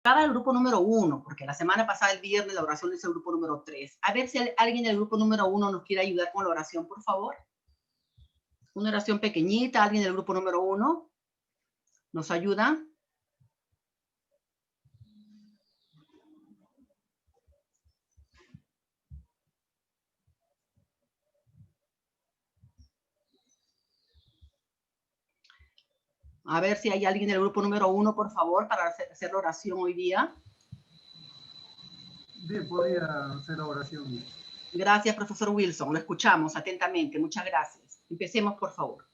el grupo número 1, porque la semana pasada, el viernes, la oración es el grupo número 3. A ver si alguien del grupo número 1 nos quiere ayudar con la oración, por favor. Una oración pequeñita, alguien del grupo número 1 nos ayuda. A ver si hay alguien del grupo número 1, por favor, para hacer la oración hoy día. Bien, podría hacer la oración. Gracias, profesor Wilson. Lo escuchamos atentamente. Muchas gracias. Empecemos, por favor.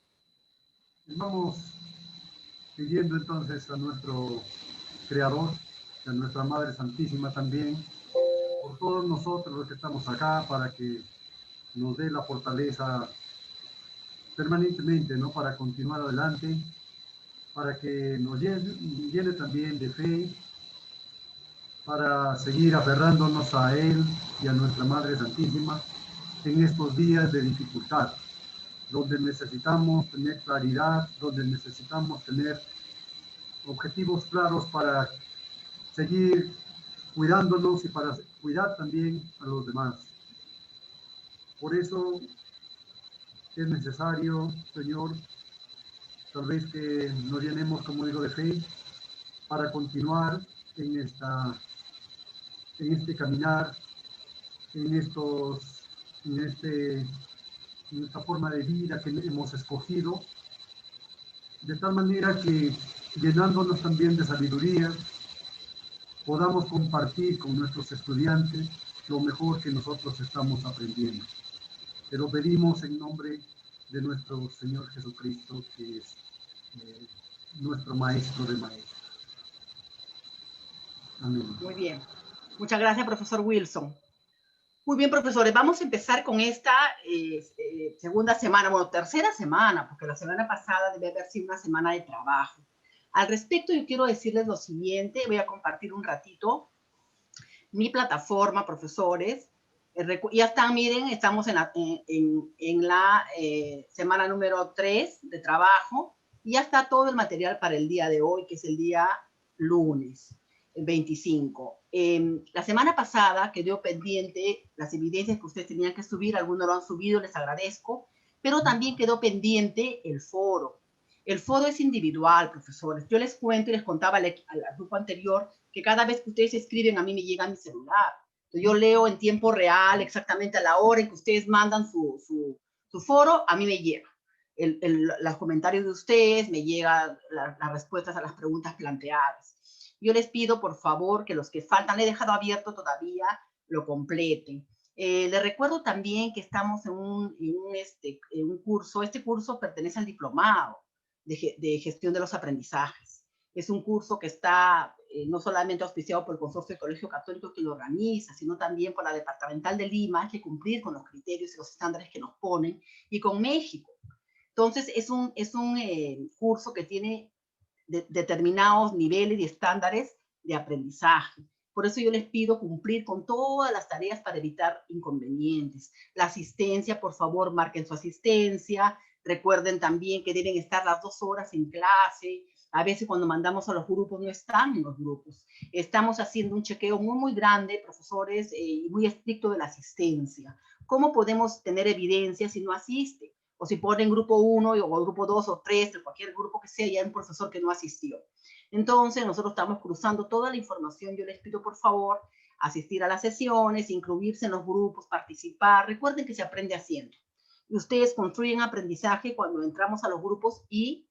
Vamos pidiendo entonces a nuestro Creador, a nuestra Madre Santísima también, por todos nosotros los que estamos acá, para que nos dé la fortaleza permanentemente, ¿no? Para continuar adelante, para que nos llene también de fe, para seguir aferrándonos a Él y a nuestra Madre Santísima en estos días de dificultad, donde necesitamos tener claridad, donde necesitamos tener objetivos claros para seguir cuidándonos y para cuidar también a los demás. Por eso es necesario, Señor, tal vez que nos llenemos, como digo, de fe para continuar en este caminar, en esta forma de vida que hemos escogido, de tal manera que, llenándonos también de sabiduría, podamos compartir con nuestros estudiantes lo mejor que nosotros estamos aprendiendo. Te lo pedimos en nombre de nuestro Señor Jesucristo, que es nuestro Maestro de Maestros. Amén. Muy bien. Muchas gracias, profesor Wilson. Muy bien, profesores, vamos a empezar con esta segunda semana, bueno, tercera semana, porque la semana pasada debe haber sido una semana de trabajo. Al respecto, yo quiero decirles lo siguiente, voy a compartir un ratito mi plataforma, profesores. Ya están, miren, estamos en la semana número 3 de trabajo, y ya está todo el material para el día de hoy, que es el día lunes. El 25. La semana pasada quedó pendiente las evidencias que ustedes tenían que subir, algunos lo han subido, les agradezco, pero también quedó pendiente el foro. El foro es individual, profesores. Yo les cuento y les contaba al grupo anterior que cada vez que ustedes escriben a mí me llega a mi celular. Entonces, yo leo en tiempo real, exactamente a la hora en que ustedes mandan su foro, a mí me llega. Los comentarios de ustedes, me llegan las respuestas a las preguntas planteadas. Yo les pido, por favor, que los que faltan, le he dejado abierto todavía, lo completen. Les recuerdo también que estamos en un curso. Este curso pertenece al diplomado de gestión de los aprendizajes. Es un curso que está no solamente auspiciado por el Consorcio de Colegio Católico que lo organiza, sino también por la Departamental de Lima. Hay que cumplir con los criterios y los estándares que nos ponen, y con México. Entonces, es un curso que tiene determinados niveles y estándares de aprendizaje. Por eso yo les pido cumplir con todas las tareas para evitar inconvenientes. La asistencia, por favor, marquen su asistencia. Recuerden también que deben estar las 2 horas en clase. A veces cuando mandamos a los grupos no están en los grupos. Estamos haciendo un chequeo muy, muy grande, profesores, y muy estricto de la asistencia. ¿Cómo podemos tener evidencia si no asiste? O si ponen grupo 1 o grupo 2 o 3, de cualquier grupo que sea, ya hay un profesor que no asistió. Entonces, nosotros estamos cruzando toda la información. Yo les pido, por favor, asistir a las sesiones, incluirse en los grupos, participar. Recuerden que se aprende haciendo. Y ustedes construyen aprendizaje cuando entramos a los grupos y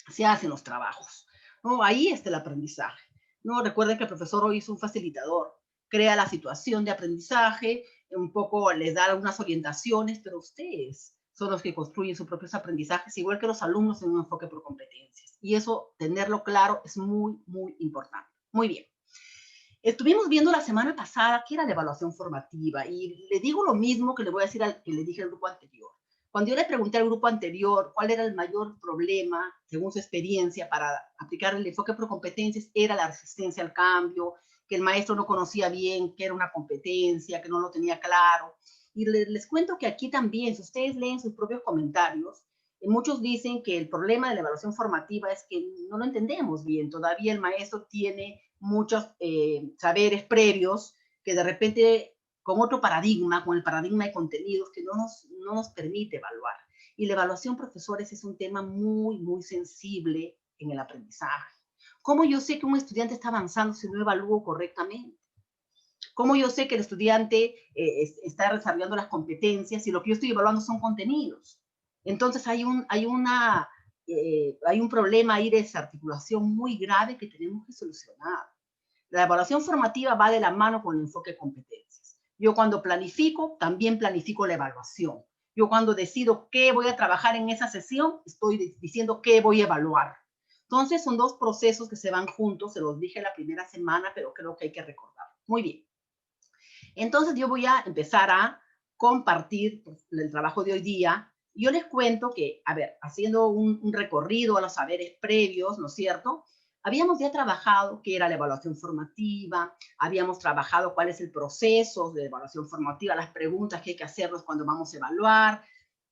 se hacen los trabajos, ¿no? Ahí está el aprendizaje, ¿no? Recuerden que el profesor hoy es un facilitador, crea la situación de aprendizaje, un poco les da algunas orientaciones, pero ustedes son los que construyen sus propios aprendizajes, igual que los alumnos en un enfoque por competencias. Y eso, tenerlo claro, es muy, muy importante. Muy bien. Estuvimos viendo la semana pasada qué era la evaluación formativa, y le digo lo mismo que le voy a decir que le dije al grupo anterior. Cuando yo le pregunté al grupo anterior cuál era el mayor problema, según su experiencia, para aplicar el enfoque por competencias, era la resistencia al cambio, que el maestro no conocía bien qué era una competencia, que no lo tenía claro. Y les cuento que aquí también, si ustedes leen sus propios comentarios, muchos dicen que el problema de la evaluación formativa es que no lo entendemos bien. Todavía el maestro tiene muchos saberes previos que de repente con otro paradigma, con el paradigma de contenidos que no nos permite evaluar. Y la evaluación, profesores, es un tema muy, muy sensible en el aprendizaje. ¿Cómo yo sé que un estudiante está avanzando si no evalúo correctamente? ¿Cómo yo sé que el estudiante está desarrollando las competencias si lo que yo estoy evaluando son contenidos? Entonces hay un problema ahí de desarticulación muy grave que tenemos que solucionar. La evaluación formativa va de la mano con el enfoque de competencias. Yo cuando planifico, también planifico la evaluación. Yo cuando decido qué voy a trabajar en esa sesión, estoy diciendo qué voy a evaluar. Entonces son dos procesos que se van juntos, se los dije la primera semana, pero creo que hay que recordar. Muy bien. Entonces yo voy a empezar a compartir el trabajo de hoy día. Yo les cuento que, a ver, haciendo un recorrido a los saberes previos, ¿no es cierto? Habíamos ya trabajado qué era la evaluación formativa, habíamos trabajado cuál es el proceso de evaluación formativa, las preguntas que hay que hacernos cuando vamos a evaluar,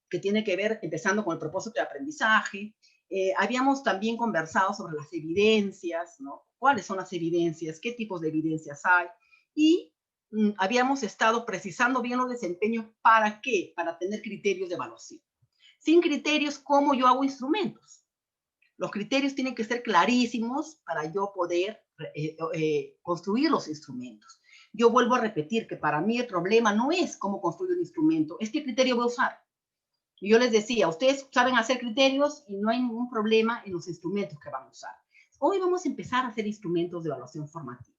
que tiene que ver, empezando con el propósito de aprendizaje. Habíamos también conversado sobre las evidencias, ¿no? ¿Cuáles son las evidencias? ¿Qué tipos de evidencias hay? Y habíamos estado precisando bien los desempeños. ¿Para qué? Para tener criterios de evaluación. Sin criterios, ¿cómo yo hago instrumentos? Los criterios tienen que ser clarísimos para yo poder construir los instrumentos. Yo vuelvo a repetir que para mí el problema no es cómo construir un instrumento, es qué criterio voy a usar. Y yo les decía, ustedes saben hacer criterios y no hay ningún problema en los instrumentos que van a usar. Hoy vamos a empezar a hacer instrumentos de evaluación formativa.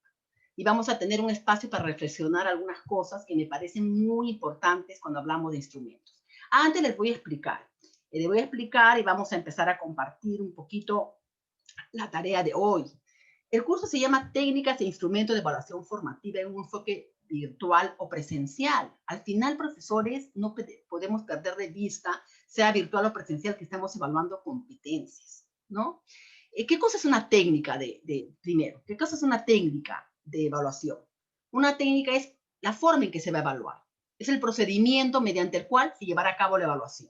Y vamos a tener un espacio para reflexionar algunas cosas que me parecen muy importantes cuando hablamos de instrumentos. Antes les voy a explicar. Les voy a explicar y vamos a empezar a compartir un poquito la tarea de hoy. El curso se llama Técnicas e Instrumentos de Evaluación Formativa en un enfoque virtual o presencial. Al final, profesores, no podemos perder de vista, sea virtual o presencial, que estamos evaluando competencias, ¿no? ¿Qué cosa es una técnica primero? ¿Qué cosa es una técnica de evaluación? Una técnica es la forma en que se va a evaluar. Es el procedimiento mediante el cual se llevará a cabo la evaluación.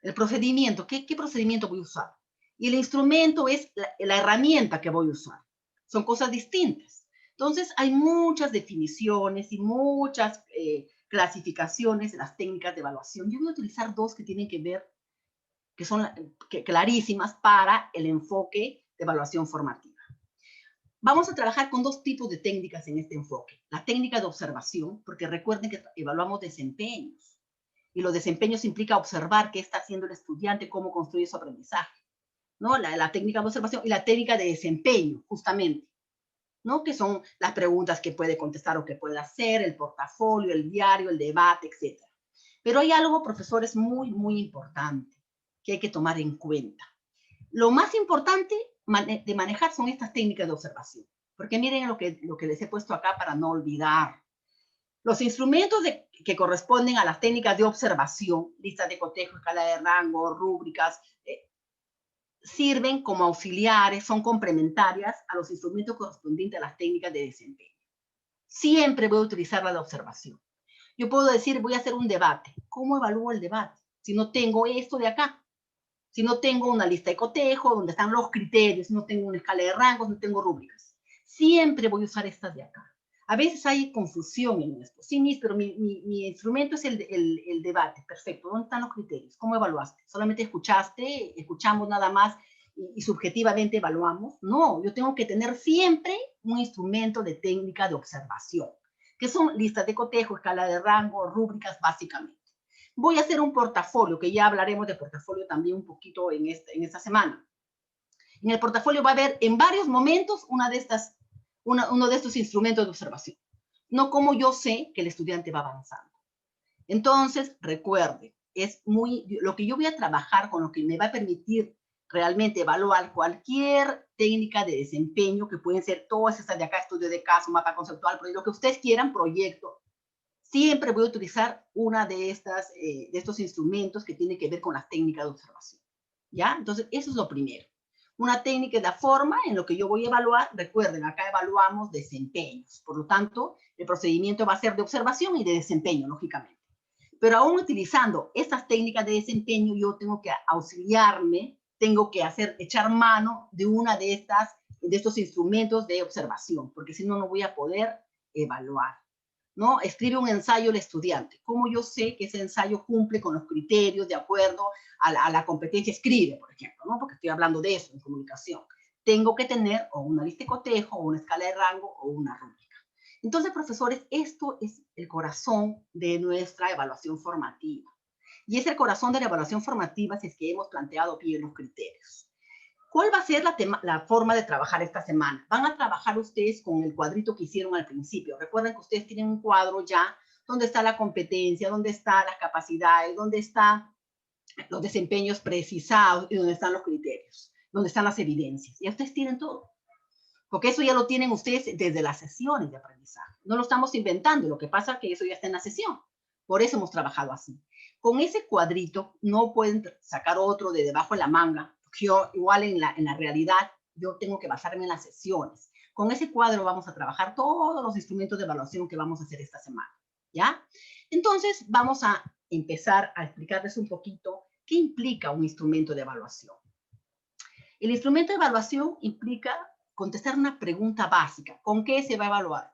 El procedimiento, ¿qué procedimiento voy a usar? Y el instrumento es la herramienta que voy a usar. Son cosas distintas. Entonces, hay muchas definiciones y muchas clasificaciones de las técnicas de evaluación. Yo voy a utilizar dos que tienen que ver, que son clarísimas para el enfoque de evaluación formativa. Vamos a trabajar con dos tipos de técnicas en este enfoque. La técnica de observación, porque recuerden que evaluamos desempeños. Y los desempeños implica observar qué está haciendo el estudiante, cómo construye su aprendizaje, ¿no? La técnica de observación y la técnica de desempeño, justamente, ¿no? Que son las preguntas que puede contestar o que puede hacer, el portafolio, el diario, el debate, etc. Pero hay algo, profesores, muy, muy importante que hay que tomar en cuenta. Lo más importante de manejar son estas técnicas de observación, porque miren lo que les he puesto acá para no olvidar. Los instrumentos que corresponden a las técnicas de observación, listas de cotejo, escala de rango, rúbricas, sirven como auxiliares, son complementarias a los instrumentos correspondientes a las técnicas de desempeño. Siempre voy a utilizar la de observación. Yo puedo decir, voy a hacer un debate. ¿Cómo evalúo el debate? Si no tengo esto de acá, si no tengo una lista de cotejo donde están los criterios, no tengo una escala de rangos, no tengo rúbricas. Siempre voy a usar estas de acá. A veces hay confusión en esto. Sí, Miss, pero mi instrumento es el debate. Perfecto. ¿Dónde están los criterios? ¿Cómo evaluaste? ¿Solamente escuchaste? ¿Escuchamos nada más y subjetivamente evaluamos? No, yo tengo que tener siempre un instrumento de técnica de observación, que son listas de cotejo, escala de rango, rúbricas, básicamente. Voy a hacer un portafolio, que ya hablaremos de portafolio también un poquito en esta semana. En el portafolio va a haber en varios momentos uno de estos instrumentos de observación. No como yo sé que el estudiante va avanzando. Entonces, recuerde, lo que yo voy a trabajar con lo que me va a permitir realmente evaluar cualquier técnica de desempeño, que pueden ser todas estas de acá, estudio de caso, mapa conceptual, lo que ustedes quieran, proyecto. Siempre voy a utilizar una de estos instrumentos que tiene que ver con las técnicas de observación. ¿Ya? Entonces, eso es lo primero. Una técnica es la forma en lo que yo voy a evaluar. Recuerden, acá evaluamos desempeños. Por lo tanto, el procedimiento va a ser de observación y de desempeño, lógicamente. Pero aún utilizando estas técnicas de desempeño, yo tengo que auxiliarme, tengo que echar mano de una de estas de estos instrumentos de observación, porque si no, no voy a poder evaluar, ¿no? Escribe un ensayo el estudiante. ¿Cómo yo sé que ese ensayo cumple con los criterios de acuerdo a la competencia? Escribe, por ejemplo, ¿no? Porque estoy hablando de eso en comunicación. Tengo que tener o una lista de cotejo, o una escala de rango, o una rúbrica. Entonces, profesores, esto es el corazón de nuestra evaluación formativa. Y es el corazón de la evaluación formativa si es que hemos planteado bien los criterios. ¿Cuál va a ser la forma de trabajar esta semana? Van a trabajar ustedes con el cuadrito que hicieron al principio. Recuerden que ustedes tienen un cuadro ya donde está la competencia, donde están las capacidades, donde están los desempeños precisados y donde están los criterios, donde están las evidencias. Y ustedes tienen todo. Porque eso ya lo tienen ustedes desde las sesiones de aprendizaje. No lo estamos inventando, lo que pasa es que eso ya está en la sesión. Por eso hemos trabajado así. Con ese cuadrito no pueden sacar otro de debajo de la manga. Yo, igual en la realidad, yo tengo que basarme en las sesiones. Con ese cuadro vamos a trabajar todos los instrumentos de evaluación que vamos a hacer esta semana. ¿Ya? Entonces, vamos a empezar a explicarles un poquito qué implica un instrumento de evaluación. El instrumento de evaluación implica contestar una pregunta básica. ¿Con qué se va a evaluar?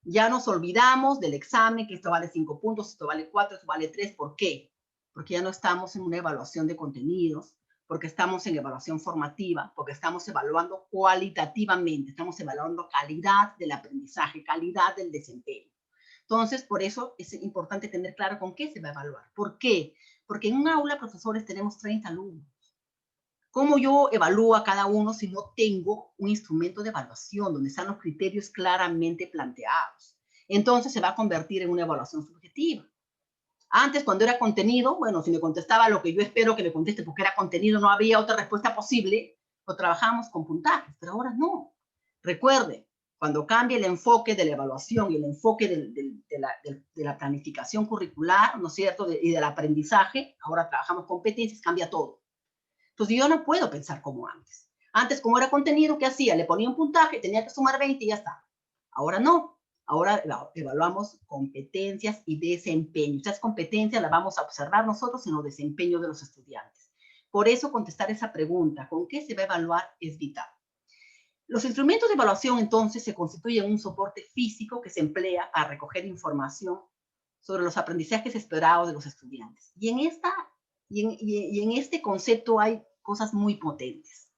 Ya nos olvidamos del examen, que esto vale 5 puntos, esto vale 4, esto vale 3. ¿Por qué? Porque ya no estamos en una evaluación de contenidos, porque estamos en evaluación formativa, porque estamos evaluando cualitativamente, estamos evaluando calidad del aprendizaje, calidad del desempeño. Entonces, por eso es importante tener claro con qué se va a evaluar. ¿Por qué? Porque en un aula, profesores, tenemos 30 alumnos. ¿Cómo yo evalúo a cada uno si no tengo un instrumento de evaluación donde están los criterios claramente planteados? Entonces se va a convertir en una evaluación subjetiva. Antes, cuando era contenido, bueno, si me contestaba lo que yo espero que me conteste porque era contenido, no había otra respuesta posible, lo trabajábamos con puntajes, pero ahora no. Recuerde, cuando cambia el enfoque de la evaluación y el enfoque de la planificación curricular, ¿no es cierto?, y del aprendizaje, ahora trabajamos competencias, cambia todo. Entonces yo no puedo pensar como antes. Antes, como era contenido, ¿qué hacía? Le ponía un puntaje, tenía que sumar 20 y ya está. Ahora no. Ahora evaluamos competencias y desempeño. Esas competencias las vamos a observar nosotros en los desempeños de los estudiantes. Por eso contestar esa pregunta, ¿con qué se va a evaluar?, es vital. Los instrumentos de evaluación, entonces, se constituyen en un soporte físico que se emplea para recoger información sobre los aprendizajes esperados de los estudiantes. Y en este concepto hay cosas muy potentes.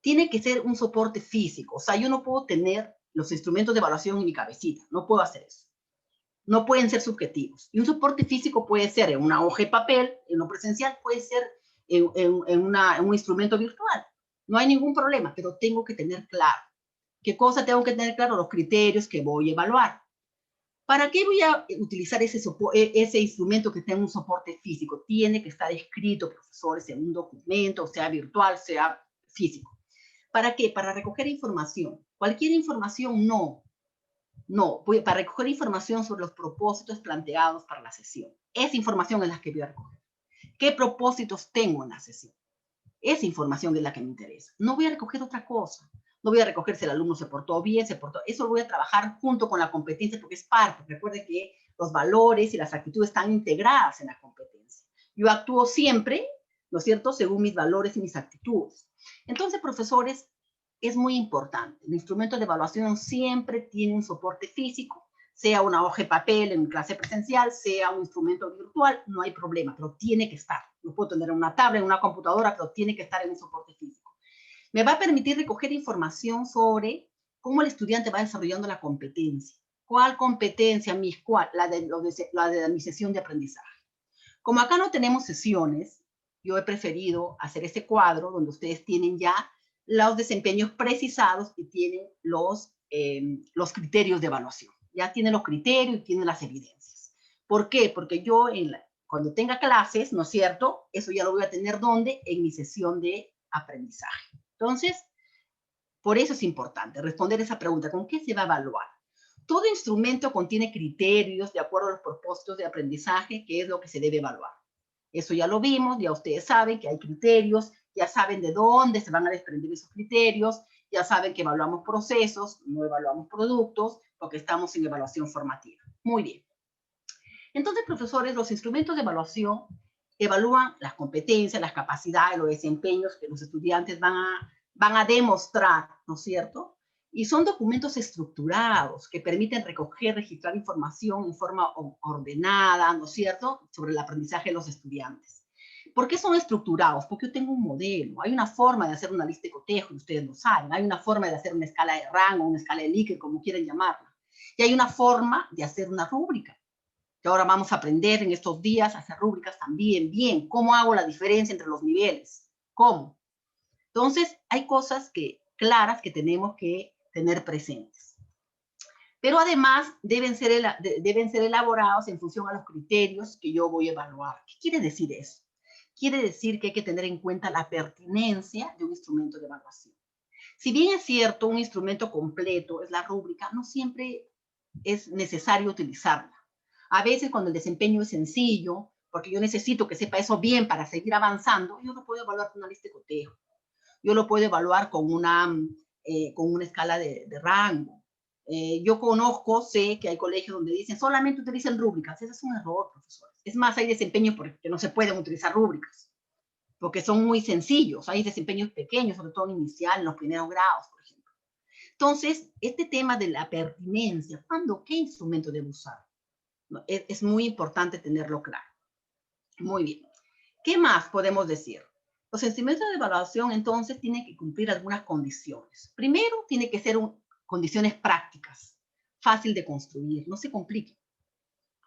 Tiene que ser un soporte físico. O sea, yo no puedo tener los instrumentos de evaluación en mi cabecita. No puedo hacer eso. No pueden ser subjetivos. Y un soporte físico puede ser en una hoja de papel, en lo presencial, puede ser en un instrumento virtual. No hay ningún problema, pero tengo que tener claro. ¿Qué cosa tengo que tener claro? Los criterios que voy a evaluar. ¿Para qué voy a utilizar ese instrumento que tenga un soporte físico? Tiene que estar escrito, profesores, en un documento, sea virtual, sea físico. ¿Para qué? Para recoger información. Cualquier información, no. Para recoger información sobre los propósitos planteados para la sesión. Esa información es la que voy a recoger. ¿Qué propósitos tengo en la sesión? Esa información es la que me interesa. No voy a recoger otra cosa. No voy a recoger si el alumno se portó bien, Eso lo voy a trabajar junto con la competencia porque es parte. Recuerde que los valores y las actitudes están integradas en la competencia. Yo actúo siempre, ¿no es cierto?, según mis valores y mis actitudes. Entonces, profesores, es muy importante. El instrumento de evaluación siempre tiene un soporte físico, sea una hoja de papel en clase presencial, sea un instrumento virtual, no hay problema, pero tiene que estar. Lo puedo tener en una tablet, en una computadora, pero tiene que estar en un soporte físico. Me va a permitir recoger información sobre cómo el estudiante va desarrollando la competencia. ¿Cuál competencia, mis? ¿Cuál? La de mi sesión de aprendizaje. Como acá no tenemos sesiones, yo he preferido hacer este cuadro donde ustedes tienen ya los desempeños precisados y tienen los criterios de evaluación. Ya tienen los criterios y tienen las evidencias. ¿Por qué? Porque yo cuando tenga clases, ¿no es cierto?, eso ya lo voy a tener ¿dónde? En mi sesión de aprendizaje. Entonces, por eso es importante responder esa pregunta, ¿con qué se va a evaluar? Todo instrumento contiene criterios de acuerdo a los propósitos de aprendizaje, que es lo que se debe evaluar. Eso ya lo vimos, ya ustedes saben que hay criterios, ya saben de dónde se van a desprender esos criterios, ya saben que evaluamos procesos, no evaluamos productos, porque estamos en evaluación formativa. Muy bien. Entonces, profesores, los instrumentos de evaluación evalúan las competencias, las capacidades, los desempeños que los estudiantes van van a demostrar, ¿no es cierto? Y son documentos estructurados que permiten recoger, registrar información en forma ordenada, ¿no es cierto?, sobre el aprendizaje de los estudiantes. ¿Por qué son estructurados? Porque yo tengo un modelo, hay una forma de hacer una lista de cotejo, y ustedes lo saben, hay una forma de hacer una escala de rango, una escala de Likert, como quieran llamarla, y hay una forma de hacer una rúbrica, que ahora vamos a aprender en estos días a hacer rúbricas también, bien, ¿cómo hago la diferencia entre los niveles? ¿Cómo? Entonces, hay cosas claras que tenemos que tener presentes. Pero además deben ser elaborados en función a los criterios que yo voy a evaluar. ¿Qué quiere decir eso? Quiere decir que hay que tener en cuenta la pertinencia de un instrumento de evaluación. Si bien es cierto, un instrumento completo es la rúbrica, no siempre es necesario utilizarla. A veces cuando el desempeño es sencillo, porque yo necesito que sepa eso bien para seguir avanzando, yo lo puedo evaluar con una lista de cotejo. Yo lo puedo evaluar con una escala de rango. Yo sé que hay colegios donde dicen solamente utilicen rúbricas. Ese es un error, profesores. Es más, hay desempeños porque no se pueden utilizar rúbricas, porque son muy sencillos. Hay desempeños pequeños, sobre todo en inicial, en los primeros grados, por ejemplo. Entonces, este tema de la pertinencia, ¿cuándo, qué instrumento debo usar? Es muy importante tenerlo claro. Muy bien. ¿Qué más podemos decir? Los instrumentos de evaluación, entonces, tienen que cumplir algunas condiciones. Primero, tiene que ser condiciones prácticas, fácil de construir, no se complique.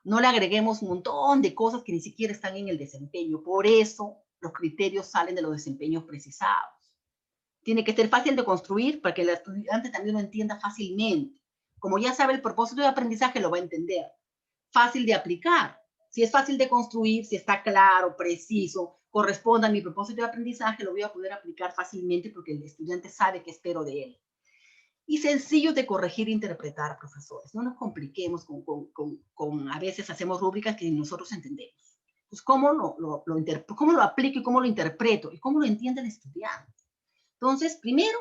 No le agreguemos un montón de cosas que ni siquiera están en el desempeño. Por eso, los criterios salen de los desempeños precisados. Tiene que ser fácil de construir para que el estudiante también lo entienda fácilmente. Como ya sabe el propósito de aprendizaje, lo va a entender. Fácil de aplicar. Si es fácil de construir, si está claro, preciso, corresponde a mi propósito de aprendizaje, lo voy a poder aplicar fácilmente porque el estudiante sabe qué espero de él. Y sencillo de corregir e interpretar, profesores. No nos compliquemos con a veces hacemos rúbricas que nosotros entendemos. Pues, ¿cómo lo aplico y cómo lo interpreto? Y cómo lo entiende el estudiante. Entonces, primero,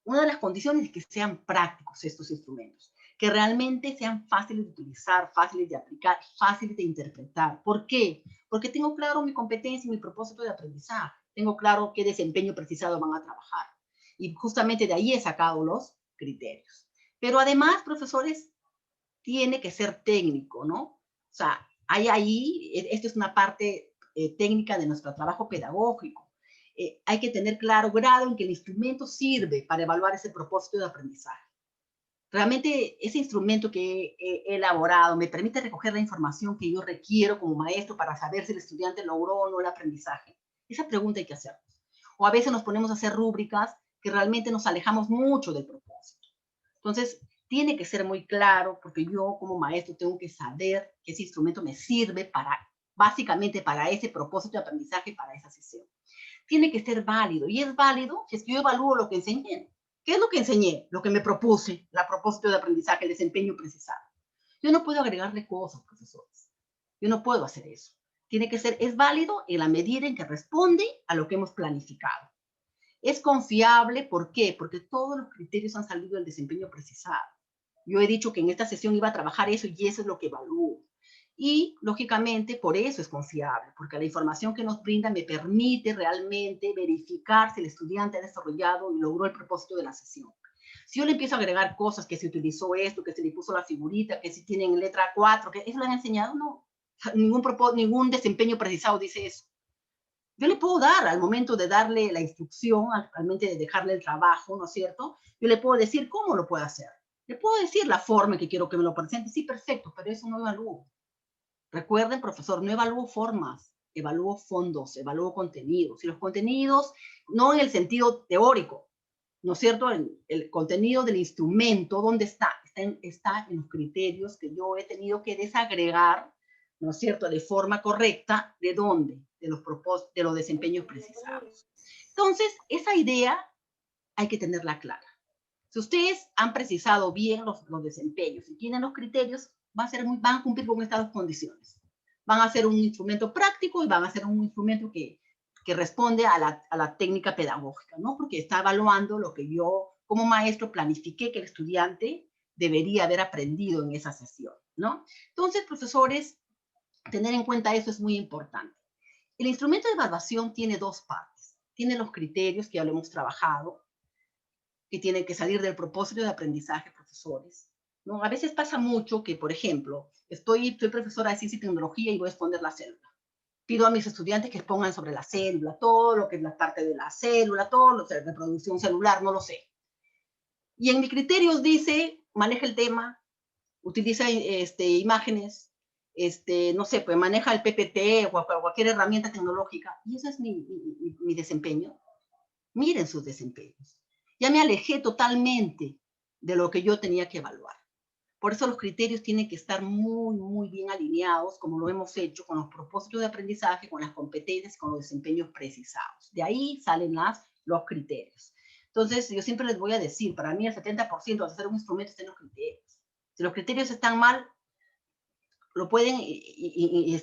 una de las condiciones es que sean prácticos estos instrumentos, que realmente sean fáciles de utilizar, fáciles de aplicar, fáciles de interpretar. ¿Por qué? Porque tengo claro mi competencia y mi propósito de aprendizaje. Tengo claro qué desempeño precisado van a trabajar. Y justamente de ahí he sacado los criterios. Pero además, profesores, tiene que ser técnico, ¿no? O sea, hay ahí, esto es una parte técnica de nuestro trabajo pedagógico. Hay que tener claro grado en que el instrumento sirve para evaluar ese propósito de aprendizaje. Realmente ese instrumento que he elaborado me permite recoger la información que yo requiero como maestro para saber si el estudiante logró o no el aprendizaje. Esa pregunta hay que hacernos. O a veces nos ponemos a hacer rúbricas que realmente nos alejamos mucho del propósito. Entonces, tiene que ser muy claro porque yo como maestro tengo que saber que ese instrumento me sirve básicamente para ese propósito de aprendizaje, para esa sesión. Tiene que ser válido, y es válido si es que yo evalúo lo que enseñé. ¿Qué es lo que enseñé? Lo que me propuse, el propósito de aprendizaje, el desempeño precisado. Yo no puedo agregarle cosas, profesores. Yo no puedo hacer eso. Tiene que ser, es válido en la medida en que responde a lo que hemos planificado. Es confiable, ¿por qué? Porque todos los criterios han salido del desempeño precisado. Yo he dicho que en esta sesión iba a trabajar eso y eso es lo que evalúo. Y, lógicamente, por eso es confiable, porque la información que nos brinda me permite realmente verificar si el estudiante ha desarrollado y logró el propósito de la sesión. Si yo le empiezo a agregar cosas, que se utilizó esto, que se le puso la figurita, que si tienen letra 4, que eso lo han enseñado, no. Ningún desempeño precisado dice eso. Yo le puedo dar al momento de darle la instrucción, al momento de dejarle el trabajo, ¿no es cierto? Yo le puedo decir cómo lo puede hacer. Le puedo decir la forma en que quiero que me lo presente. Sí, perfecto, pero eso no evalúo. Recuerden, profesor, no evalúo formas, evalúo fondos, evalúo contenidos. Y los contenidos, no en el sentido teórico, ¿no es cierto? El contenido del instrumento, ¿dónde está? Está en los criterios que yo he tenido que desagregar, ¿no es cierto?, de forma correcta. ¿De dónde? De los desempeños precisados. Entonces, esa idea hay que tenerla clara. Si ustedes han precisado bien los desempeños y tienen los criterios, van a cumplir con estas dos condiciones. Van a ser un instrumento práctico y van a ser un instrumento que responde a la técnica pedagógica, ¿no? Porque está evaluando lo que yo como maestro planifiqué que el estudiante debería haber aprendido en esa sesión, ¿no? Entonces, profesores, tener en cuenta eso es muy importante. El instrumento de evaluación tiene dos partes. Tiene los criterios que ya lo hemos trabajado, que tienen que salir del propósito de aprendizaje, profesores, ¿no? A veces pasa mucho que, por ejemplo, soy profesora de ciencia y tecnología y voy a exponer la célula. Pido a mis estudiantes que expongan sobre la célula, todo lo que es la parte de la célula, todo lo de reproducción celular, no lo sé. Y en mis criterios dice, maneja el tema, utiliza imágenes, no sé, pues maneja el PPT o cualquier herramienta tecnológica. Y eso es mi desempeño. Miren sus desempeños. Ya me alejé totalmente de lo que yo tenía que evaluar. Por eso los criterios tienen que estar muy, muy bien alineados, como lo hemos hecho, con los propósitos de aprendizaje, con las competencias, con los desempeños precisados. De ahí salen los criterios. Entonces, yo siempre les voy a decir, para mí el 70% de hacer un instrumento está en los criterios. Si los criterios están mal, lo pueden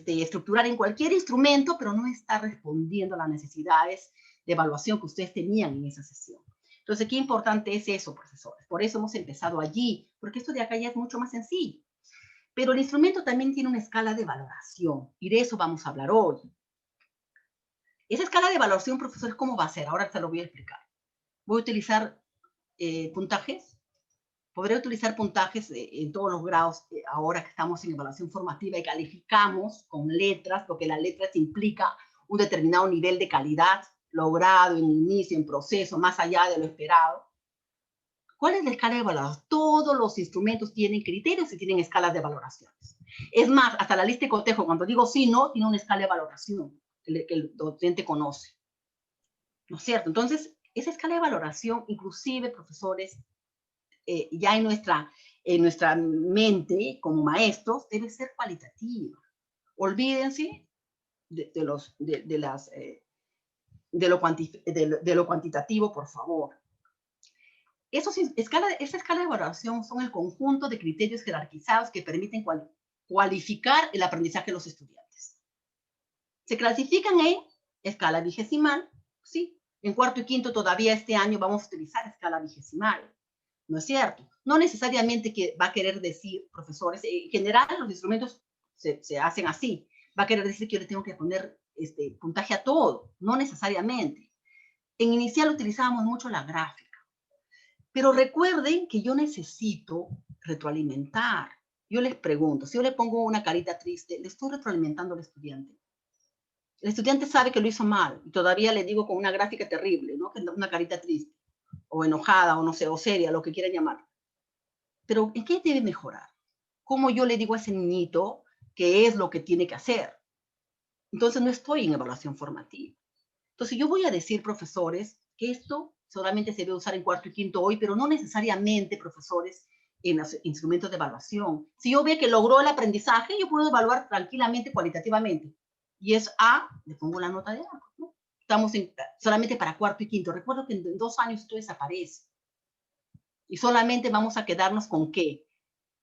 estructurar en cualquier instrumento, pero no está respondiendo a las necesidades de evaluación que ustedes tenían en esa sesión. Entonces, qué importante es eso, profesores. Por eso hemos empezado allí, porque esto de acá ya es mucho más sencillo. Pero el instrumento también tiene una escala de valoración, y de eso vamos a hablar hoy. Esa escala de valoración, profesores, ¿cómo va a ser? Ahora se lo voy a explicar. Voy a utilizar puntajes. Podré utilizar puntajes en todos los grados ahora que estamos en evaluación formativa y calificamos con letras, porque las letras implica un determinado nivel de calidad logrado en inicio, en proceso, más allá de lo esperado. ¿Cuál es la escala de valoración? Todos los instrumentos tienen criterios y tienen escalas de valoraciones. Es más, hasta la lista de cotejo, cuando digo sí, no, tiene una escala de valoración que el docente conoce. ¿No es cierto? Entonces, esa escala de valoración, inclusive, profesores, ya en nuestra mente como maestros, debe ser cualitativa. Olvídense de lo cuantitativo, por favor. Esa escala de evaluación son el conjunto de criterios jerarquizados que permiten cualificar el aprendizaje de los estudiantes. Se clasifican en escala vigesimal, ¿sí? En cuarto y quinto todavía este año vamos a utilizar escala vigesimal. ¿No es cierto? No necesariamente que va a querer decir, profesores, en general los instrumentos se hacen así. Va a querer decir que yo le tengo que poner puntaje a todo, no necesariamente. En inicial utilizábamos mucho la gráfica. Pero recuerden que yo necesito retroalimentar. Yo les pregunto, si yo le pongo una carita triste, le estoy retroalimentando al estudiante. El estudiante sabe que lo hizo mal y todavía le digo con una gráfica terrible, ¿no? Una carita triste, o enojada, o no sé, o seria, lo que quieran llamar. Pero ¿en qué debe mejorar? ¿Cómo yo le digo a ese niñito qué es lo que tiene que hacer? Entonces no estoy en evaluación formativa. Entonces yo voy a decir, profesores, que esto solamente se debe usar en cuarto y quinto hoy, pero no necesariamente, profesores, en los instrumentos de evaluación. Si yo veo que logró el aprendizaje, yo puedo evaluar tranquilamente, cualitativamente. Y es A, le pongo la nota de A, ¿no? Estamos solamente para cuarto y quinto. Recuerdo que en 2 años esto desaparece. Y solamente vamos a quedarnos con ¿qué?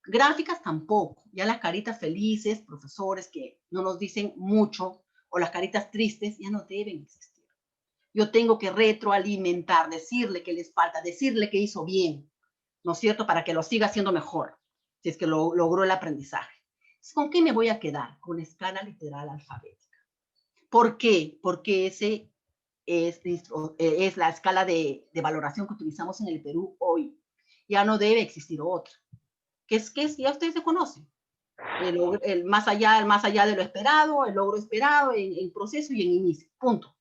Gráficas tampoco. Ya las caritas felices, profesores que no nos dicen mucho, o las caritas tristes, ya no deben existir. Yo tengo que retroalimentar, decirle que les falta, decirle que hizo bien, ¿no es cierto? Para que lo siga haciendo mejor, si es que logró el aprendizaje. ¿Con qué me voy a quedar? Con escala literal alfabética. ¿Por qué? Porque ese es la escala de valoración que utilizamos en el Perú hoy. Ya no debe existir otra. ¿Qué es? Ya ustedes se conocen. El más allá de lo esperado, el logro esperado, en proceso y en inicio. Punto.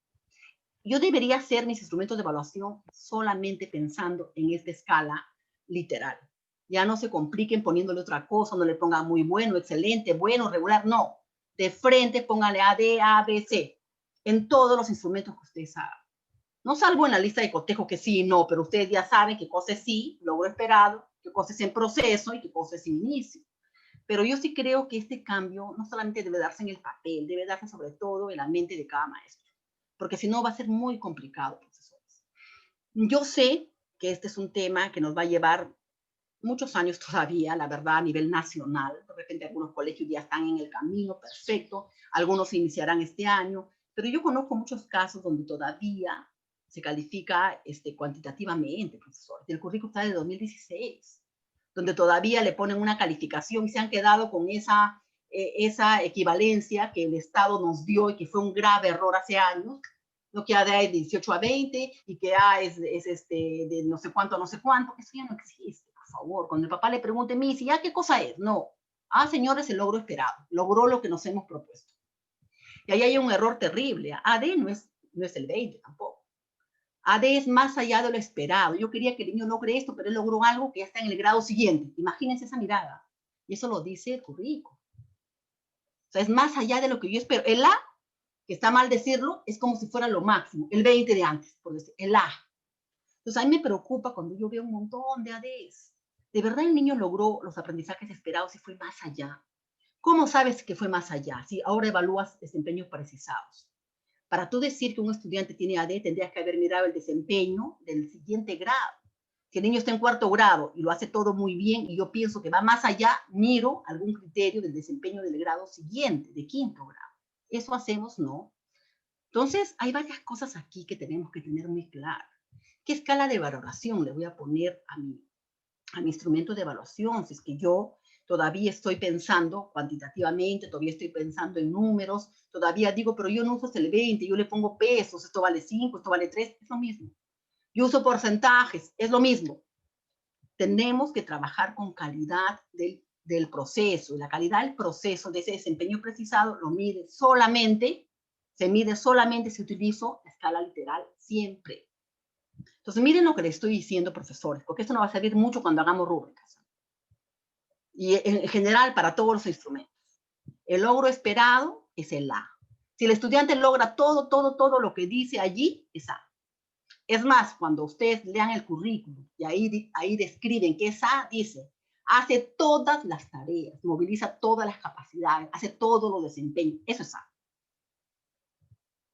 Yo debería hacer mis instrumentos de evaluación solamente pensando en esta escala literal. Ya no se compliquen poniéndole otra cosa, no le pongan muy bueno, excelente, bueno, regular, no. De frente póngale A, D, A, B, C, en todos los instrumentos que ustedes hagan. No salvo en la lista de cotejo que sí y no, pero ustedes ya saben qué cosa es sí, logro esperado, qué cosa es en proceso y qué cosa es en inicio. Pero yo sí creo que este cambio no solamente debe darse en el papel, debe darse sobre todo en la mente de cada maestro, porque si no va a ser muy complicado, profesores. Yo sé que este es un tema que nos va a llevar muchos años todavía, la verdad, a nivel nacional. De repente algunos colegios ya están en el camino, perfecto, algunos iniciarán este año, pero yo conozco muchos casos donde todavía se califica cuantitativamente, profesor. El currículo está de 2016, donde todavía le ponen una calificación y se han quedado con esa equivalencia que el Estado nos dio y que fue un grave error hace años, No que A de 18 a 20 y que A es de no sé cuánto a no sé cuánto. Eso ya no existe, por favor. Cuando el papá le pregunte, Missy, ¿ya qué cosa es? No. Ah, señores, el logro esperado. Logró lo que nos hemos propuesto. Y ahí hay un error terrible. AD no es el 20 tampoco. AD es más allá de lo esperado. Yo quería que el niño logre esto, pero él logró algo que ya está en el grado siguiente. Imagínense esa mirada. Y eso lo dice el currículo. O sea, es más allá de lo que yo espero. El A, que está mal decirlo, es como si fuera lo máximo, el 20 de antes, por decir, el A. Entonces, a mí me preocupa cuando yo veo un montón de ADs. ¿De verdad el niño logró los aprendizajes esperados y fue más allá? ¿Cómo sabes que fue más allá? Si ahora evalúas desempeños precisados. Para tú decir que un estudiante tiene AD, tendrías que haber mirado el desempeño del siguiente grado. Si el niño está en cuarto grado y lo hace todo muy bien y yo pienso que va más allá, miro algún criterio del desempeño del grado siguiente, de quinto grado. ¿Eso hacemos? No. Entonces, hay varias cosas aquí que tenemos que tener muy claras. ¿Qué escala de valoración le voy a poner a mi instrumento de evaluación? Si es que yo todavía estoy pensando cuantitativamente, todavía estoy pensando en números, todavía digo, pero yo no uso el 20, yo le pongo pesos, esto vale 5, esto vale 3, es lo mismo. Yo uso porcentajes, es lo mismo. Tenemos que trabajar con calidad del proceso, y la calidad del proceso de ese desempeño precisado lo mide solamente, se mide solamente si utilizo la escala literal siempre. Entonces, miren lo que les estoy diciendo, profesores, porque esto nos va a servir mucho cuando hagamos rúbricas. Y en general para todos los instrumentos. El logro esperado es el A. Si el estudiante logra todo lo que dice allí, es A. Es más, cuando ustedes lean el currículum y ahí describen que es A, dice, hace todas las tareas, moviliza todas las capacidades, hace todo lo desempeño. Eso es A.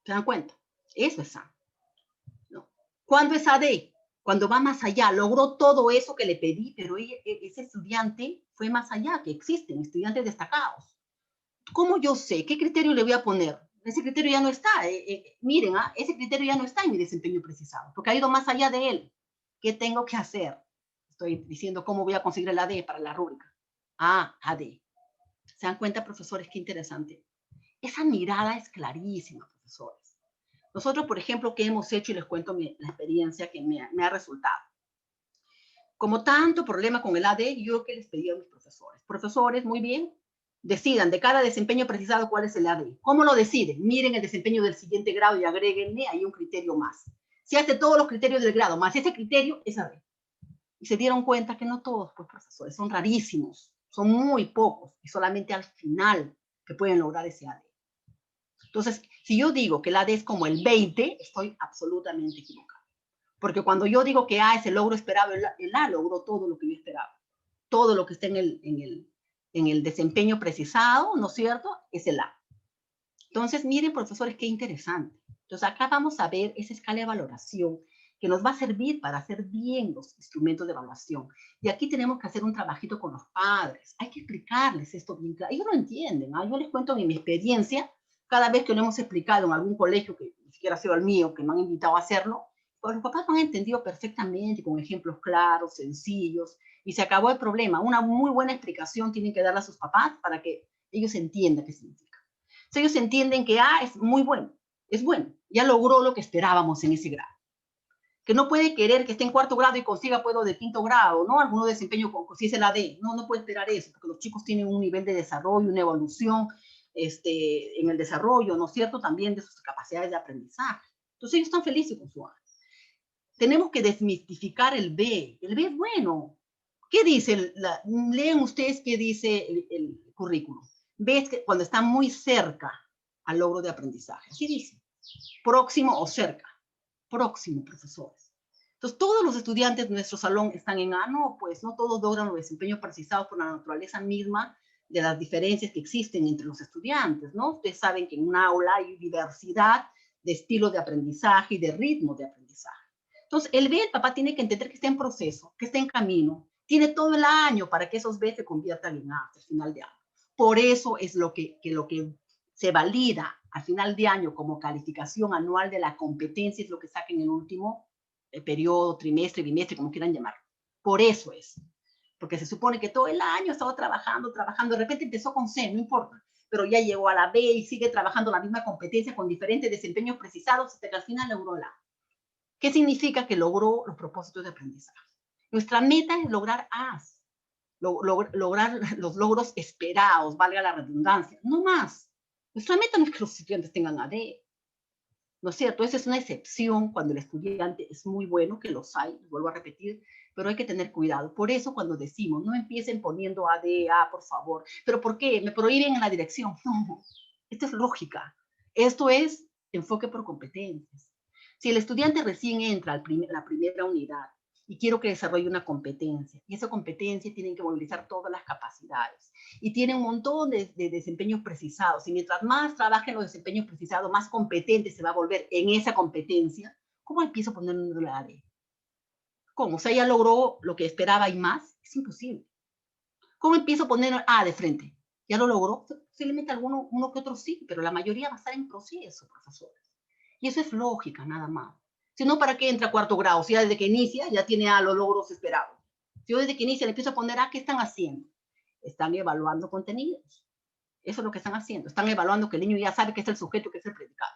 ¿Se dan cuenta? Eso es A. ¿No? ¿Cuándo es AD? Cuando va más allá, logró todo eso que le pedí, pero ese estudiante fue más allá, que existen estudiantes destacados. ¿Cómo yo sé? ¿Qué criterio le voy a poner? Ese criterio ya no está. Miren, ese criterio ya no está en mi desempeño precisado, porque ha ido más allá de él. ¿Qué tengo que hacer? Estoy diciendo cómo voy a conseguir el AD para la rúbrica. AD. ¿Se dan cuenta, profesores? Qué interesante. Esa mirada es clarísima, profesores. Nosotros, por ejemplo, ¿qué hemos hecho? Y les cuento la experiencia que me ha resultado. Como tanto problema con el AD, yo que les pedí a mis profesores. Profesores, muy bien, decidan de cada desempeño precisado cuál es el AD. ¿Cómo lo deciden? Miren el desempeño del siguiente grado y agréguenle ahí un criterio más. Si hace todos los criterios del grado más ese criterio, es AD. Y se dieron cuenta que no todos, pues, profesores, son rarísimos, son muy pocos y solamente al final que pueden lograr ese AD. Entonces, si yo digo que el AD es como el 20, estoy absolutamente equivocado. Porque cuando yo digo que A es el logro esperado, el A logró todo lo que yo esperaba. Todo lo que está en el desempeño precisado, ¿no es cierto? Es el A. Entonces, miren, profesores, qué interesante. Entonces, acá vamos a ver esa escala de valoración que nos va a servir para hacer bien los instrumentos de evaluación. Y aquí tenemos que hacer un trabajito con los padres. Hay que explicarles esto bien claro. Ellos no entienden. Yo les cuento mi experiencia. Cada vez que lo hemos explicado en algún colegio, que ni siquiera ha sido el mío, que me han invitado a hacerlo, pues los papás lo han entendido perfectamente, con ejemplos claros, sencillos, y se acabó el problema. Una muy buena explicación tienen que darle a sus papás para que ellos entiendan qué significa. Entonces, ellos entienden que A es muy bueno, es bueno, ya logró lo que esperábamos en ese grado. Que no puede querer que esté en cuarto grado y consiga puesto de quinto grado, ¿no? Alguno desempeño, si es el AD. No puede esperar eso, porque los chicos tienen un nivel de desarrollo, una evolución en el desarrollo, ¿no es cierto? También de sus capacidades de aprendizaje. Entonces, ellos están felices con su A. Tenemos que desmistificar el B. El B es bueno. ¿Qué dice? Leen ustedes qué dice el currículum. B es que cuando está muy cerca al logro de aprendizaje. Así dice. Próximo o cerca. Próximo, profesores. Entonces, todos los estudiantes de nuestro salón están en A. No, pues no todos logran los desempeños precisados por la naturaleza misma de las diferencias que existen entre los estudiantes, ¿no? Ustedes saben que en un aula hay diversidad de estilos de aprendizaje y de ritmos de aprendizaje. Entonces, el papá tiene que entender que está en proceso, que está en camino, tiene todo el año para que esos B se conviertan en A hasta el final de año. Por eso es lo que se valida al final de año como calificación anual de la competencia, es lo que saquen en el último periodo, trimestre, bimestre, como quieran llamarlo. Por eso es. Porque se supone que todo el año ha estado trabajando, de repente empezó con C, no importa. pero ya llegó a la B y sigue trabajando la misma competencia con diferentes desempeños precisados hasta que al final logró la A. ¿Qué significa? Que logró los propósitos de aprendizaje. Nuestra meta es lograr A's, lograr los logros esperados, valga la redundancia, no más. Nuestra meta no es que los estudiantes tengan AD, ¿no es cierto? Esa es una excepción cuando el estudiante es muy bueno, que los hay, vuelvo a repetir, pero hay que tener cuidado. Por eso cuando decimos, no empiecen poniendo AD, A, por favor. ¿Pero por qué? ¿Me prohíben en la dirección? No, esto es lógica. Esto es enfoque por competencias. Si el estudiante recién entra a la primera unidad y quiero que desarrolle una competencia, y esa competencia tiene que movilizar todas las capacidades, y tiene un montón de desempeños precisados, y mientras más trabaje en los desempeños precisados, más competente se va a volver en esa competencia, ¿cómo empiezo a poner un AD? ¿Cómo? O sea, ya logró lo que esperaba y más, es imposible. ¿Cómo empiezo a poner A de frente? ¿Ya lo logró? Posiblemente uno que otro sí, pero la mayoría va a estar en proceso, profesores. Y eso es lógica, nada más. Si no, ¿para qué entra a cuarto grado? Si ya desde que inicia ya tiene A los logros esperados. Si yo desde que inicia le empiezo a poner A, ¿qué están haciendo? Están evaluando contenidos. Eso es lo que están haciendo. Están evaluando que el niño ya sabe qué es el sujeto, qué es el predicado.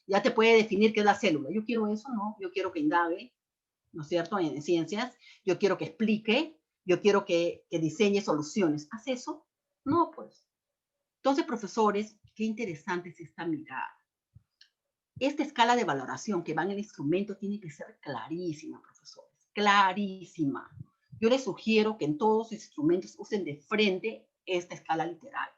Ya te puede definir qué es la célula. Yo quiero eso, ¿no? Yo quiero que indague, ¿no es cierto?, en ciencias. Yo quiero que explique. Yo quiero que diseñe soluciones. ¿Haz eso? No, pues. Entonces, profesores, qué interesante es esta mirada. Esta escala de valoración que va en el instrumento tiene que ser clarísima, profesores, clarísima. Yo les sugiero que en todos sus instrumentos usen de frente esta escala literal.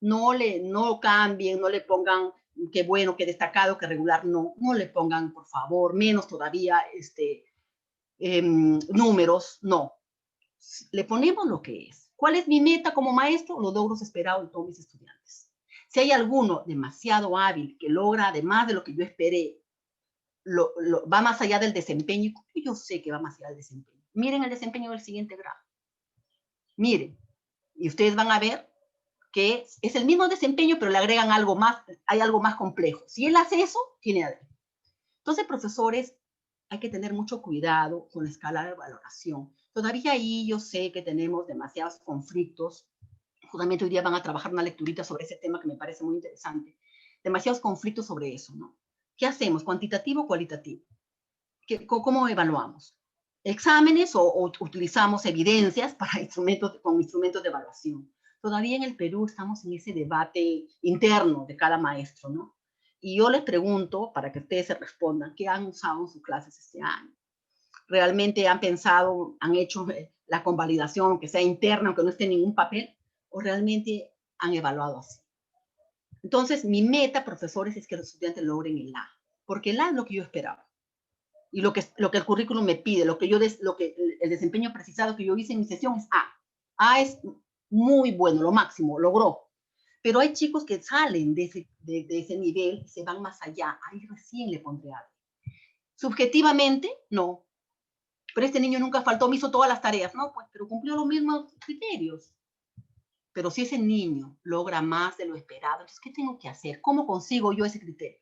No cambien, no le pongan qué bueno, qué destacado, qué regular, no le pongan, por favor, menos todavía números, no. Le ponemos lo que es. ¿Cuál es mi meta como maestro? Los logros esperados de todos mis estudiantes. Si hay alguno demasiado hábil que logra, además de lo que yo esperé, va más allá del desempeño, yo sé que va más allá del desempeño. Miren el desempeño del siguiente grado. Miren, y ustedes van a ver que es el mismo desempeño, pero le agregan algo más, hay algo más complejo. Si él hace eso, tiene AD. Entonces, profesores, hay que tener mucho cuidado con la escala de valoración. Todavía ahí yo sé que tenemos demasiados conflictos. Justamente hoy día van a trabajar una lecturita sobre ese tema que me parece muy interesante. Demasiados conflictos sobre eso, ¿no? ¿Qué hacemos? ¿Cuantitativo o cualitativo? ¿Cómo evaluamos? ¿Exámenes o utilizamos evidencias con instrumentos de evaluación? Todavía en el Perú estamos en ese debate interno de cada maestro, ¿no? Y yo les pregunto, para que ustedes se respondan, ¿qué han usado en sus clases este año? ¿Realmente han pensado, han hecho la convalidación, aunque sea interna, aunque no esté en ningún papel? ¿O realmente han evaluado así? Entonces, mi meta, profesores, es que los estudiantes logren el A, porque el A es lo que yo esperaba. Y lo que el currículum me pide, el desempeño precisado que yo hice en mi sesión es A. A es muy bueno, lo máximo, logró. Pero hay chicos que salen de ese nivel y se van más allá. Ahí recién le pondré A. Subjetivamente, no. Pero este niño nunca faltó, me hizo todas las tareas. No, pues, pero cumplió los mismos criterios. Pero si ese niño logra más de lo esperado, entonces, ¿qué tengo que hacer? ¿Cómo consigo yo ese criterio?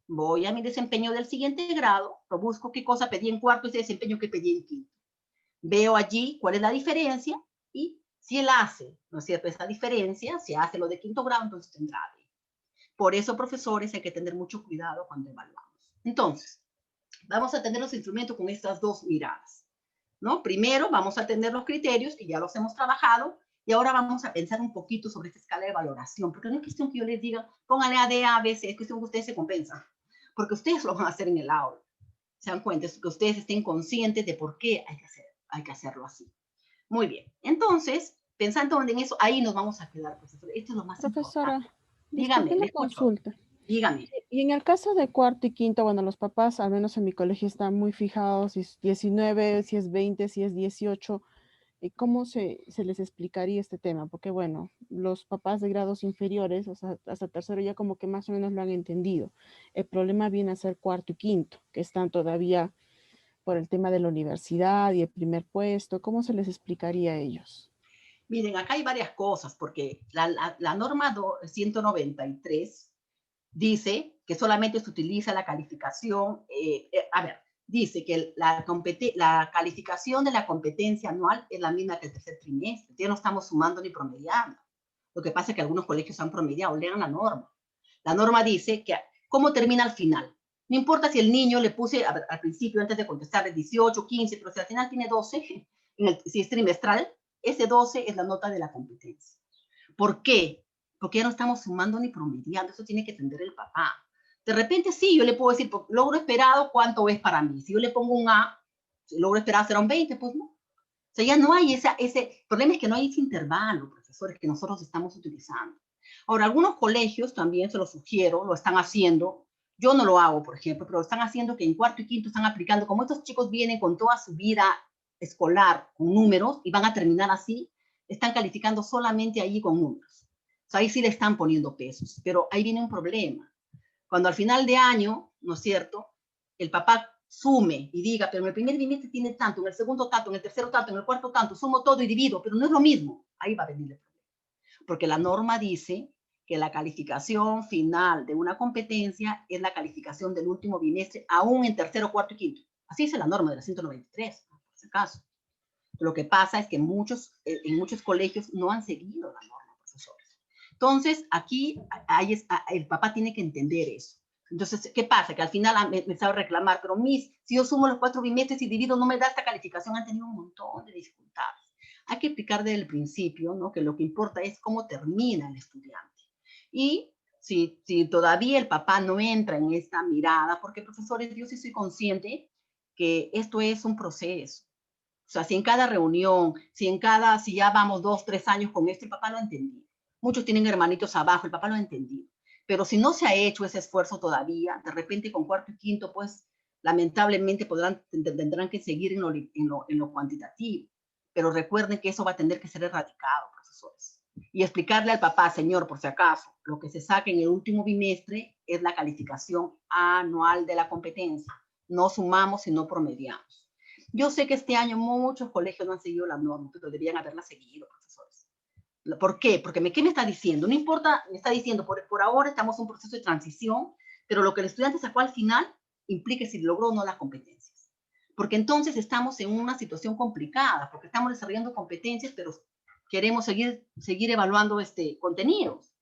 Voy a mi desempeño del siguiente grado, lo busco qué cosa pedí en cuarto, ese desempeño que pedí en quinto. Veo allí cuál es la diferencia y si él hace, ¿no es cierto?, esa diferencia, si hace lo de quinto grado, entonces tendrá D. Por eso, profesores, hay que tener mucho cuidado cuando evaluamos. Entonces, vamos a tener los instrumentos con estas dos miradas, ¿no? Primero vamos a tener los criterios, que ya los hemos trabajado, y ahora vamos a pensar un poquito sobre esta escala de valoración, porque no es cuestión que yo les diga, póngale A, D, A, B, C, es cuestión que ustedes se compensan, porque ustedes lo van a hacer en el aula. Se dan cuenta, es que ustedes estén conscientes de por qué hay que hacerlo así. Muy bien, entonces, pensando en eso, ahí nos vamos a quedar, profesor. Esto es lo más Profesora, importante. disculpe Dígame, le una escucho. consulta. Dígame. Y en el caso de cuarto y quinto, bueno, los papás, al menos en mi colegio, están muy fijados si es 19, si es 20, si es 18. ¿Cómo se les explicaría este tema? Porque, bueno, los papás de grados inferiores, o sea, hasta tercero ya como que más o menos lo han entendido. El problema viene a ser cuarto y quinto, que están todavía por el tema de la universidad y el primer puesto. ¿Cómo se les explicaría a ellos? Miren, acá hay varias cosas, porque la norma 193 dice que solamente se utiliza la calificación, dice que la calificación de la competencia anual es la misma que el tercer trimestre, ya no estamos sumando ni promediando. Lo que pasa es que algunos colegios han promediado, lean la norma. La norma dice que cómo termina al final. No importa si el niño le puse al principio, antes de contestar, 18, 15, pero si al final tiene 12, si es trimestral, ese 12 es la nota de la competencia. ¿Por qué? Porque ya no estamos sumando ni promediando, eso tiene que entender el papá. De repente sí, yo le puedo decir, logro esperado, ¿cuánto es para mí? Si yo le pongo un A, si logro esperado será un 20, pues no. O sea, ya no hay ese problema, es que no hay ese intervalo, profesores, que nosotros estamos utilizando. Ahora, algunos colegios también, se los sugiero, lo están haciendo. Yo no lo hago, por ejemplo, pero están haciendo que en cuarto y quinto están aplicando, como estos chicos vienen con toda su vida escolar con números y van a terminar así, están calificando solamente allí con números. O sea, ahí sí le están poniendo pesos, pero ahí viene un problema. Cuando al final de año, ¿no es cierto?, el papá sume y diga, pero en el primer bimestre tiene tanto, en el segundo tanto, en el tercero tanto, en el cuarto tanto, sumo todo y divido, pero no es lo mismo. Ahí va a venir el problema. Porque la norma dice que la calificación final de una competencia es la calificación del último bimestre, aún en tercero, cuarto y quinto. Así dice la norma de la 193, por si acaso. Lo que pasa es que en muchos colegios no han seguido la norma, profesores. Entonces, aquí el papá tiene que entender eso. Entonces, ¿qué pasa? Que al final me sabe reclamar, pero si yo sumo los 4 bimestres y divido, no me da esta calificación, han tenido un montón de dificultades. Hay que explicar desde el principio, ¿no?, que lo que importa es cómo termina el estudiante. Y si todavía el papá no entra en esta mirada, porque profesores, yo sí soy consciente que esto es un proceso. O sea, si en cada reunión, si ya vamos 2, 3 años con esto, el papá lo ha entendido. Muchos tienen hermanitos abajo, el papá lo ha entendido. Pero si no se ha hecho ese esfuerzo todavía, de repente con cuarto y quinto, pues lamentablemente tendrán que seguir en lo cuantitativo. Pero recuerden que eso va a tener que ser erradicado, profesores. Y explicarle al papá, señor, por si acaso, lo que se saque en el último bimestre es la calificación anual de la competencia. No sumamos y no promediamos. Yo sé que este año muchos colegios no han seguido la norma, pero deberían haberla seguido, profesores. ¿Por qué? Porque ¿qué me está diciendo? No importa, me está diciendo, por ahora estamos en un proceso de transición, pero lo que el estudiante sacó al final implica si logró o no las competencias. Porque entonces estamos en una situación complicada, porque estamos desarrollando competencias, pero queremos seguir evaluando contenidos.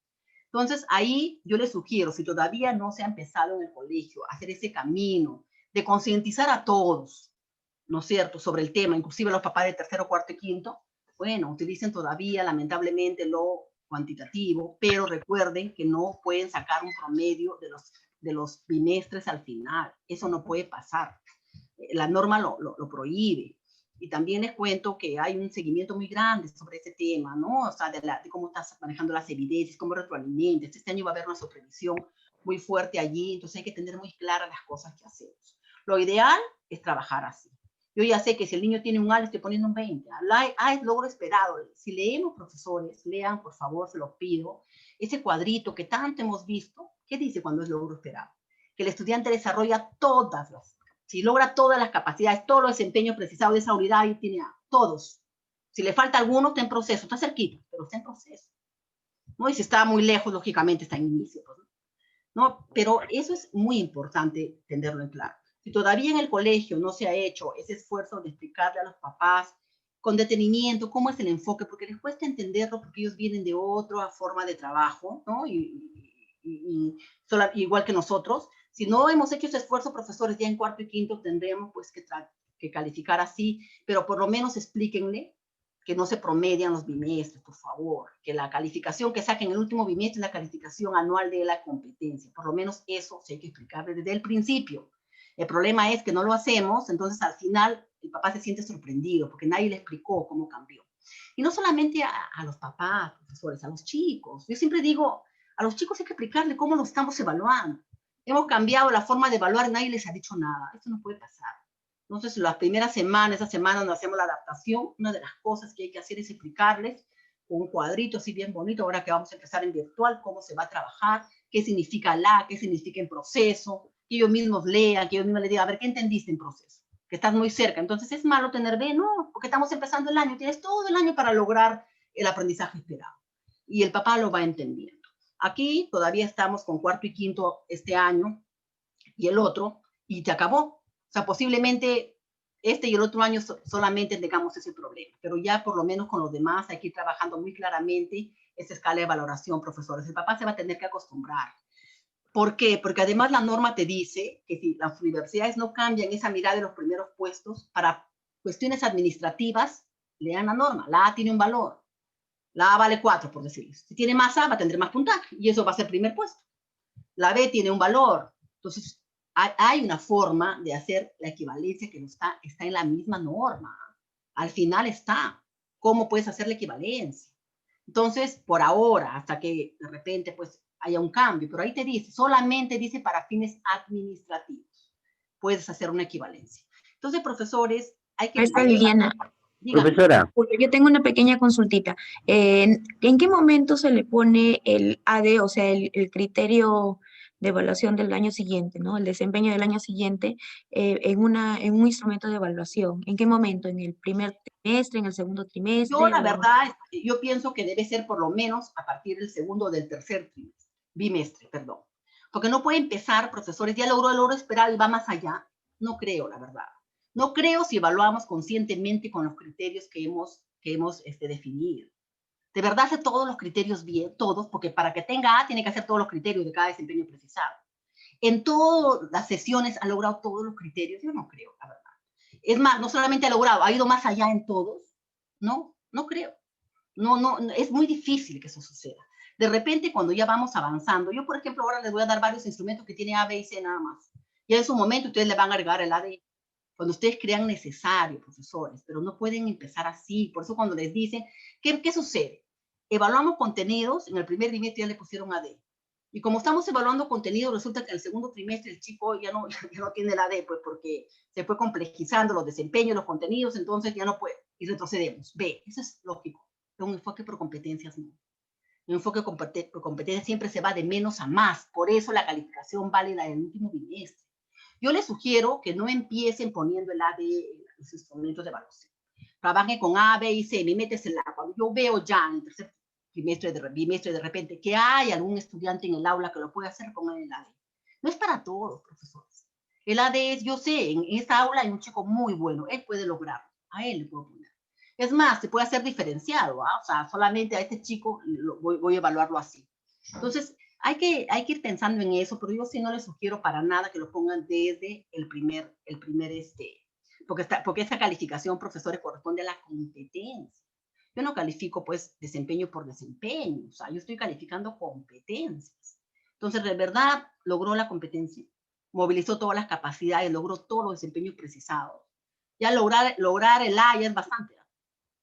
Entonces, ahí yo les sugiero, si todavía no se ha empezado en el colegio a hacer ese camino de concientizar a todos, ¿no es cierto?, sobre el tema, inclusive los papás de tercero, cuarto y quinto, bueno, utilicen todavía, lamentablemente, lo cuantitativo, pero recuerden que no pueden sacar un promedio de los bimestres al final. Eso no puede pasar. La norma lo prohíbe. Y también les cuento que hay un seguimiento muy grande sobre ese tema, ¿no? O sea, de cómo estás manejando las evidencias, cómo retroalimentas. Este año va a haber una supervisión muy fuerte allí, entonces hay que tener muy claras las cosas que hacemos. Lo ideal es trabajar así. Yo ya sé que si el niño tiene un A, le estoy poniendo un 20. Es logro esperado. Si leemos, profesores, lean, por favor, se los pido, ese cuadrito que tanto hemos visto, ¿qué dice cuando es logro esperado? Que el estudiante desarrolla si logra todas las capacidades, todos los desempeños precisados de esa unidad, y tiene A, todos. Si le falta alguno, está en proceso, está cerquita, pero está en proceso, ¿no? Y si está muy lejos, lógicamente está en inicio, ¿no? Pero eso es muy importante tenerlo en claro. Si todavía en el colegio no se ha hecho ese esfuerzo de explicarle a los papás con detenimiento cómo es el enfoque, porque les cuesta entenderlo, porque ellos vienen de otra forma de trabajo, ¿no? Igual que nosotros. Si no hemos hecho ese esfuerzo, profesores, ya en cuarto y quinto tendremos pues que calificar así, pero por lo menos explíquenle que no se promedian los bimestres, por favor, que la calificación que saquen el último bimestre es la calificación anual de la competencia. Por lo menos eso sí hay que explicarle desde el principio. El problema es que no lo hacemos, entonces al final el papá se siente sorprendido porque nadie le explicó cómo cambió. Y no solamente a los papás, profesores, a los chicos. Yo siempre digo, a los chicos hay que explicarle cómo lo estamos evaluando. Hemos cambiado la forma de evaluar, nadie les ha dicho nada. Esto no puede pasar. Entonces, las primeras semanas, esa semana donde hacemos la adaptación, una de las cosas que hay que hacer es explicarles con un cuadrito así bien bonito, ahora que vamos a empezar en virtual, cómo se va a trabajar, qué significa qué significa en proceso, que ellos mismos lean, que ellos mismos les digan, a ver, ¿qué entendiste en proceso? Que estás muy cerca. Entonces, ¿es malo tener B? No, porque estamos empezando el año, tienes todo el año para lograr el aprendizaje esperado. Y el papá lo va entendiendo. Aquí todavía estamos con cuarto y quinto este año y el otro, y se acabó. O sea, posiblemente este y el otro año solamente tengamos ese problema, pero ya por lo menos con los demás hay que ir trabajando muy claramente esa escala de valoración, profesores. El papá se va a tener que acostumbrar. ¿Por qué? Porque además la norma te dice que si las universidades no cambian esa mirada de los primeros puestos, para cuestiones administrativas, lean la norma. La A tiene un valor. La A vale 4, por decirles. Si tiene más A, va a tener más puntaje. Y eso va a ser primer puesto. La B tiene un valor. Entonces, hay una forma de hacer la equivalencia que no está en la misma norma. Al final está. ¿Cómo puedes hacer la equivalencia? Entonces, por ahora, hasta que de repente pues haya un cambio, pero ahí te dice, solamente dice para fines administrativos, puedes hacer una equivalencia. Entonces, profesores, hay que... Maestra Liliana, Profesora. yo tengo una pequeña consultita. ¿En qué momento se le pone el AD, o sea, el criterio de evaluación del año siguiente, ¿no? El desempeño del año siguiente en un instrumento de evaluación. ¿En qué momento? ¿En el primer trimestre, en el segundo trimestre? Yo, la verdad, yo pienso que debe ser por lo menos a partir del segundo o del tercer bimestre, perdón. Porque no puede empezar, profesores, ya logró el logro esperado y va más allá. No creo, la verdad. No creo si evaluamos conscientemente con los criterios que hemos definido. De verdad hace todos los criterios bien, todos, porque para que tenga A tiene que hacer todos los criterios de cada desempeño precisado. En todas las sesiones ha logrado todos los criterios, yo no creo, la verdad. Es más, no solamente ha logrado, ha ido más allá en todos. No creo. No, es muy difícil que eso suceda. De repente, cuando ya vamos avanzando, yo, por ejemplo, ahora les voy a dar varios instrumentos que tienen A, B y C nada más. Ya en su momento ustedes le van a agregar el AD. Cuando ustedes crean necesario, profesores, pero no pueden empezar así. Por eso cuando les dicen, ¿qué sucede? Evaluamos contenidos, en el primer trimestre ya le pusieron AD. Y como estamos evaluando contenidos, resulta que en el segundo trimestre el chico ya no tiene el AD, pues porque se fue complejizando los desempeños, los contenidos, entonces ya no puede. Y retrocedemos. B, eso es lógico. Un enfoque por competencias no. Un enfoque por competencias siempre se va de menos a más. Por eso la calificación válida del último bimestre. Yo les sugiero que no empiecen poniendo el AD en los instrumentos de evaluación. Trabajen con A, B y C. Me metes en la... Cuando yo veo ya en el tercer bimestre de repente que hay algún estudiante en el aula que lo puede hacer con el AD. No es para todos, profesores. El AD es, yo sé, en esta aula hay un chico muy bueno. Él puede lograrlo. A él le puedo poner. Es más, se puede hacer diferenciado, ¿ah? O sea, solamente a este chico voy a evaluarlo así. Entonces, hay que ir pensando en eso, pero yo sí no les sugiero para nada que lo pongan desde el primer porque esa calificación, profesores, corresponde a la competencia. Yo no califico, pues, desempeño por desempeño, o sea, yo estoy calificando competencias. Entonces, de verdad, logró la competencia, movilizó todas las capacidades, logró todos los desempeños precisados. Ya lograr el A ya es bastante.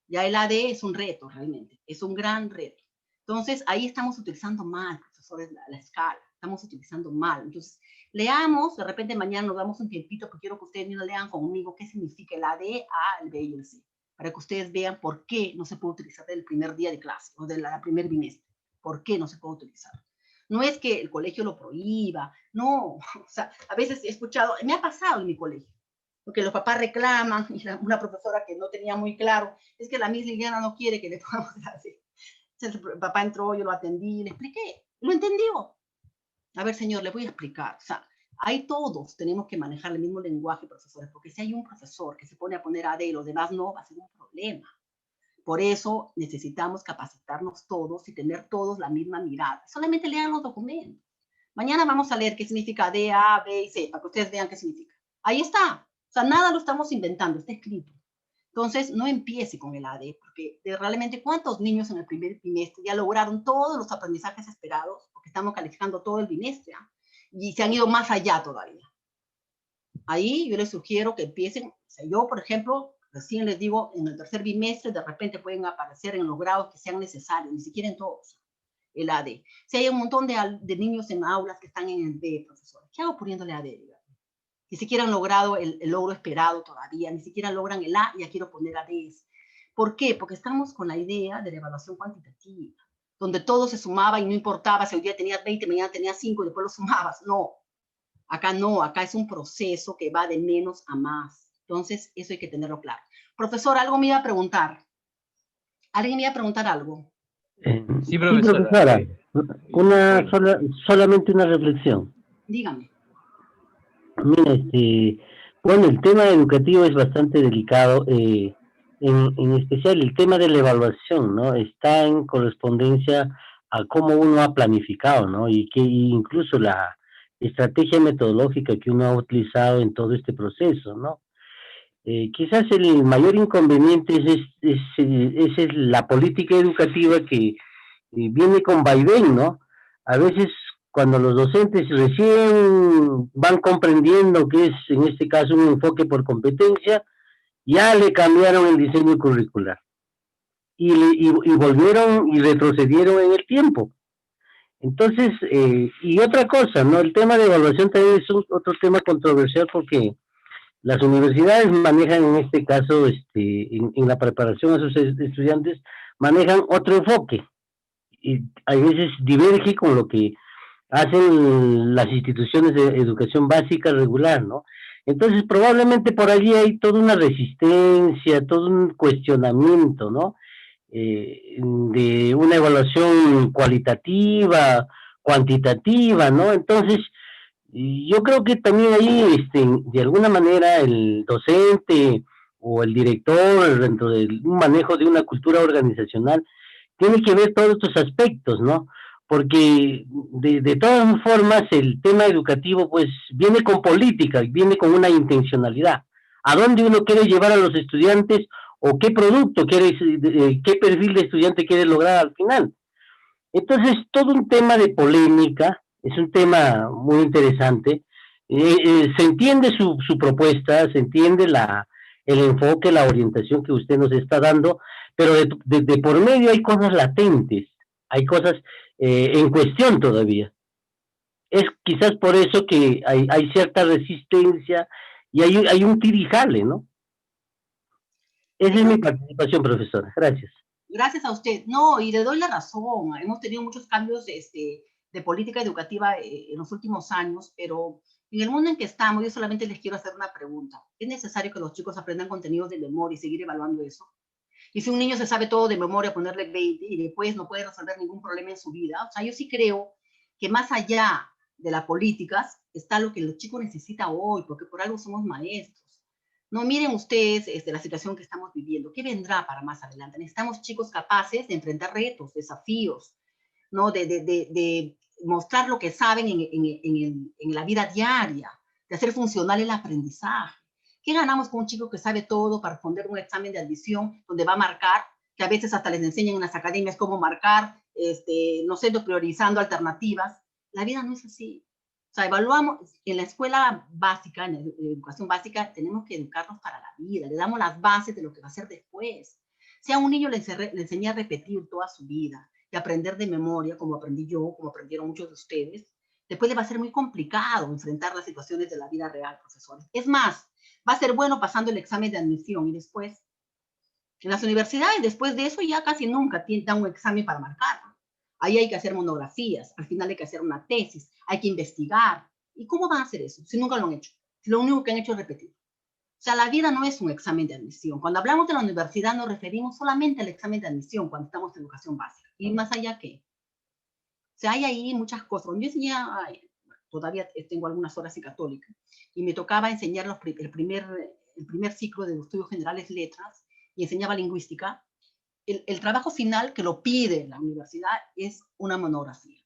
Ya el AD es un reto, realmente, es un gran reto. Entonces, ahí estamos utilizando mal, profesores, la escala, estamos utilizando mal. Entonces, leamos, de repente mañana nos damos un tiempito, porque quiero que ustedes mismos lean conmigo qué significa el AD, A, el B y el C, para que ustedes vean por qué no se puede utilizar del primer día de clase, o del primer bimestre, por qué no se puede utilizar. No es que el colegio lo prohíba, no, o sea, a veces he escuchado, me ha pasado en mi colegio, porque los papás reclaman, y una profesora que no tenía muy claro, es que la Miss Liliana no quiere que le pongamos así. Entonces el papá entró, yo lo atendí, le expliqué, lo entendió. A ver, señor, le voy a explicar. O sea, ahí todos tenemos que manejar el mismo lenguaje, profesores, porque si hay un profesor que se pone a poner AD y los demás no, va a ser un problema. Por eso necesitamos capacitarnos todos y tener todos la misma mirada. Solamente lean los documentos. Mañana vamos a leer qué significa D, A, B y C, para que ustedes vean qué significa. Ahí está. O sea, nada lo estamos inventando, está escrito. Entonces, no empiece con el AD, porque realmente cuántos niños en el primer bimestre ya lograron todos los aprendizajes esperados, porque estamos calificando todo el bimestre, ¿eh? Y se han ido más allá todavía. Ahí yo les sugiero que empiecen, o sea, yo, por ejemplo, recién les digo, en el tercer bimestre de repente pueden aparecer en los grados que sean necesarios, ni siquiera en todos, el AD. Si hay un montón de niños en aulas que están en el D, profesor, ¿qué hago poniéndole AD? Ni siquiera han logrado el logro esperado todavía, ni siquiera logran el A, ya quiero poner ADs. ¿Por qué? Porque estamos con la idea de la evaluación cuantitativa, donde todo se sumaba y no importaba si hoy día tenías 20, mañana tenías 5 y después lo sumabas. No, acá es un proceso que va de menos a más. Entonces, eso hay que tenerlo claro. Profesor, algo me iba a preguntar. ¿Alguien me iba a preguntar algo? Sí, profesora. Solamente una reflexión. Dígame. Mira, bueno, el tema educativo es bastante delicado. en especial el tema de la evaluación, ¿no? Está en correspondencia a cómo uno ha planificado, ¿no? Y que incluso la estrategia metodológica que uno ha utilizado en todo este proceso, ¿no? Quizás el mayor inconveniente es la política educativa que viene con vaivén, ¿no? A veces cuando los docentes recién van comprendiendo que es en este caso un enfoque por competencia, ya le cambiaron el diseño curricular y volvieron y retrocedieron en el tiempo. Entonces, y otra cosa, ¿no? El tema de evaluación también es otro tema controversial porque las universidades manejan en este caso, en la preparación a sus estudiantes, manejan otro enfoque y a veces diverge con lo que hacen las instituciones de educación básica regular, ¿no? Entonces, probablemente por allí hay toda una resistencia, todo un cuestionamiento, ¿no? De una evaluación cualitativa, cuantitativa, ¿no? Entonces, yo creo que también ahí, de alguna manera, el docente o el director, dentro del manejo de una cultura organizacional, tiene que ver todos estos aspectos, ¿no? Porque de todas formas el tema educativo pues viene con política, viene con una intencionalidad. ¿A dónde uno quiere llevar a los estudiantes o qué producto quiere, qué perfil de estudiante quiere lograr al final? Entonces, todo un tema de polémica, es un tema muy interesante. Se entiende su propuesta, se entiende el enfoque, la orientación que usted nos está dando, pero de por medio hay cosas latentes, hay cosas en cuestión todavía. Es quizás por eso que hay cierta resistencia y hay un tirijale, ¿no? Esa es mi participación, profesora. Gracias. Gracias a usted. No, y le doy la razón. Hemos tenido muchos cambios de política educativa en los últimos años, pero en el mundo en que estamos, yo solamente les quiero hacer una pregunta. ¿Es necesario que los chicos aprendan contenidos de memoria y seguir evaluando eso? Y si un niño se sabe todo de memoria, ponerle 20 y después no puede resolver ningún problema en su vida. O sea, yo sí creo que más allá de las políticas está lo que los chicos necesitan hoy, porque por algo somos maestros. No, miren ustedes la situación que estamos viviendo. ¿Qué vendrá para más adelante? Necesitamos chicos capaces de enfrentar retos, desafíos, ¿no? De mostrar lo que saben en la vida diaria, de hacer funcional el aprendizaje. ¿Qué ganamos con un chico que sabe todo para responder un examen de admisión donde va a marcar, que a veces hasta les enseñan en las academias cómo marcar, no sé, priorizando alternativas? La vida no es así. O sea, evaluamos en la escuela básica, en la educación básica, tenemos que educarnos para la vida, le damos las bases de lo que va a hacer después. Si a un niño le enseñé a repetir toda su vida y aprender de memoria, como aprendí yo, como aprendieron muchos de ustedes, después le va a ser muy complicado enfrentar las situaciones de la vida real, profesores. Es más, va a ser bueno pasando el examen de admisión y después, en las universidades, después de eso ya casi nunca dan un examen para marcarlo. Ahí hay que hacer monografías, al final hay que hacer una tesis, hay que investigar. ¿Y cómo van a hacer eso si nunca lo han hecho? Si lo único que han hecho es repetir. O sea, la vida no es un examen de admisión. Cuando hablamos de la universidad nos referimos solamente al examen de admisión cuando estamos en educación básica. ¿Y más allá qué? O sea, hay ahí muchas cosas. Cuando yo enseñaba, todavía tengo algunas horas en católica, y me tocaba enseñar el primer ciclo de estudios generales letras, y enseñaba lingüística. El trabajo final que lo pide la universidad es una monografía,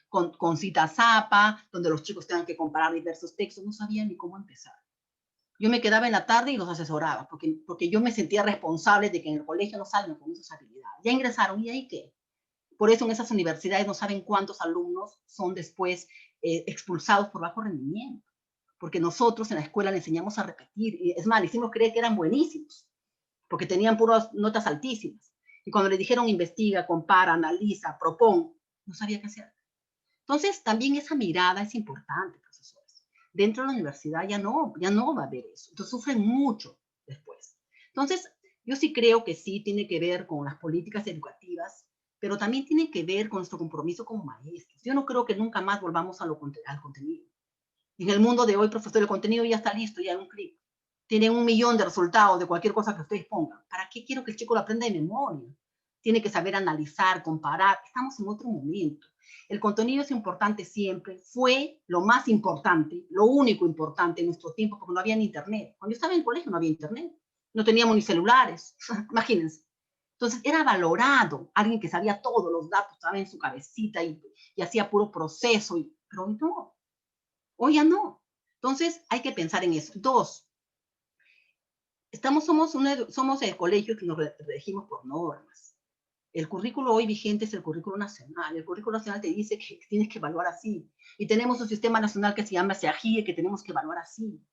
con cita zapa, donde los chicos tengan que comparar diversos textos. No sabía ni cómo empezar. Yo me quedaba en la tarde y los asesoraba, porque yo me sentía responsable de que en el colegio no salgan con esas habilidades. Ya ingresaron, ¿y ahí qué? Por eso en esas universidades no saben cuántos alumnos son después expulsados por bajo rendimiento, porque nosotros en la escuela le enseñamos a repetir, y es más, le hicimos creer que eran buenísimos, porque tenían puras notas altísimas. Y cuando le dijeron investiga, compara, analiza, propon, no sabía qué hacer. Entonces, también esa mirada es importante, profesores. Dentro de la universidad ya no va a haber eso. Entonces, sufren mucho después. Entonces, yo sí creo que sí tiene que ver con las políticas educativas, pero también tiene que ver con nuestro compromiso como maestros. Yo no creo que nunca más volvamos al contenido. En el mundo de hoy, profesor, el contenido ya está listo, ya en un clic. Tienen 1 millón de resultados de cualquier cosa que ustedes pongan. ¿Para qué quiero que el chico lo aprenda de memoria? Tiene que saber analizar, comparar. Estamos en otro momento. El contenido es importante siempre. Fue lo más importante, lo único importante en nuestro tiempo, porque no había ni internet. Cuando yo estaba en el colegio no había internet. No teníamos ni celulares, imagínense. Entonces era valorado, alguien que sabía todos los datos, estaba en su cabecita y hacía puro proceso, pero hoy no, hoy ya no. Entonces hay que pensar en eso. Dos, somos el colegio que nos regimos por normas. El currículo hoy vigente es el currículo nacional. El currículo nacional te dice que tienes que evaluar así. Y tenemos un sistema nacional que se llama SEAGIE, que tenemos que evaluar así.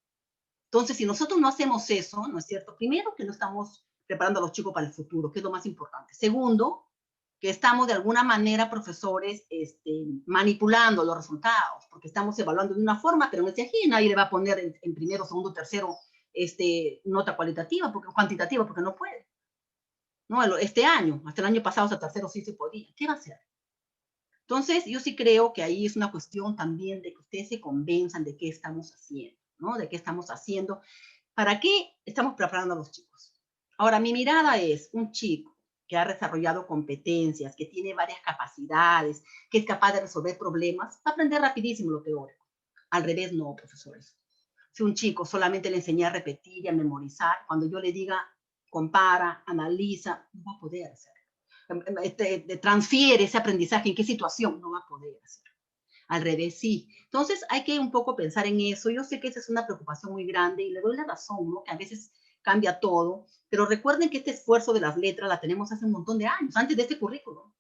Entonces, si nosotros no hacemos eso, ¿no es cierto? Primero, que no estamos preparando a los chicos para el futuro, que es lo más importante. Segundo, que estamos de alguna manera, profesores, manipulando los resultados, porque estamos evaluando de una forma, pero en el SEAGIE nadie le va a poner en primero, segundo, tercero nota cuantitativa, porque no puede. ¿No? Este año, hasta el año pasado, hasta tercero sí se podía. ¿Qué va a hacer? Entonces, yo sí creo que ahí es una cuestión también de que ustedes se convenzan de qué estamos haciendo, ¿no? De qué estamos haciendo. ¿Para qué estamos preparando a los chicos? Ahora, mi mirada es un chico que ha desarrollado competencias, que tiene varias capacidades, que es capaz de resolver problemas, va a aprender rapidísimo lo teórico. Al revés, no, profesores. Si un chico solamente le enseña a repetir y a memorizar, cuando yo le diga compara, analiza, no va a poder hacer. Transfiere ese aprendizaje, ¿en qué situación? No va a poder hacer. Al revés, sí. Entonces hay que un poco pensar en eso. Yo sé que esa es una preocupación muy grande y le doy la razón, ¿no? Que a veces cambia todo, pero recuerden que este esfuerzo de las letras la tenemos hace un montón de años, antes de este currículo.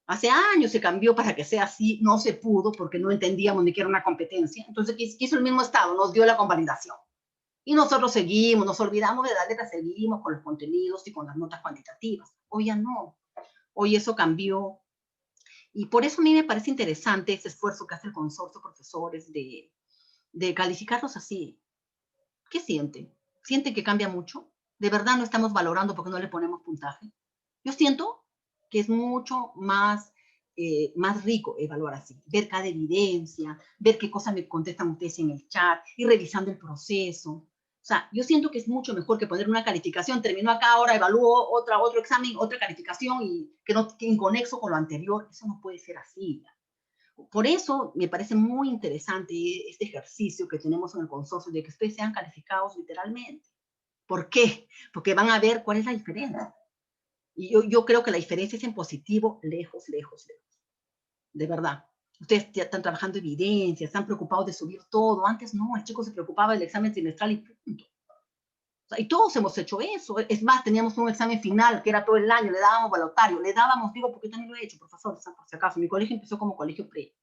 Hace años se cambió para que sea así, no se pudo porque no entendíamos ni que era una competencia. Entonces, ¿qué hizo el mismo Estado? Nos dio la convalidación. Y nosotros seguimos, nos olvidamos de la letra, seguimos con los contenidos y con las notas cuantitativas. Hoy ya no. Hoy eso cambió. Y por eso a mí me parece interesante ese esfuerzo que hace el consorcio de profesores de calificarlos así. ¿Qué sienten? ¿Sienten que cambia mucho? ¿De verdad no estamos valorando porque no le ponemos puntaje? Yo siento que es mucho más rico evaluar así, ver cada evidencia, ver qué cosas me contestan ustedes en el chat, ir revisando el proceso. O sea, yo siento que es mucho mejor que poner una calificación, terminó acá, ahora evalúo otro examen, otra calificación y que inconexo con lo anterior. Eso no puede ser así. Por eso me parece muy interesante este ejercicio que tenemos en el consorcio de que ustedes sean calificados literalmente. ¿Por qué? Porque van a ver cuál es la diferencia. Y yo creo que la diferencia es en positivo, lejos, lejos, lejos. De verdad. Ustedes ya están trabajando evidencias, están preocupados de subir todo. Antes no, el chico se preocupaba del examen trimestral y punto. O sea, y todos hemos hecho eso. Es más, teníamos un examen final que era todo el año, le dábamos voluntario, digo, porque también lo he hecho, profesor, por si acaso. Mi colegio empezó como colegio pre,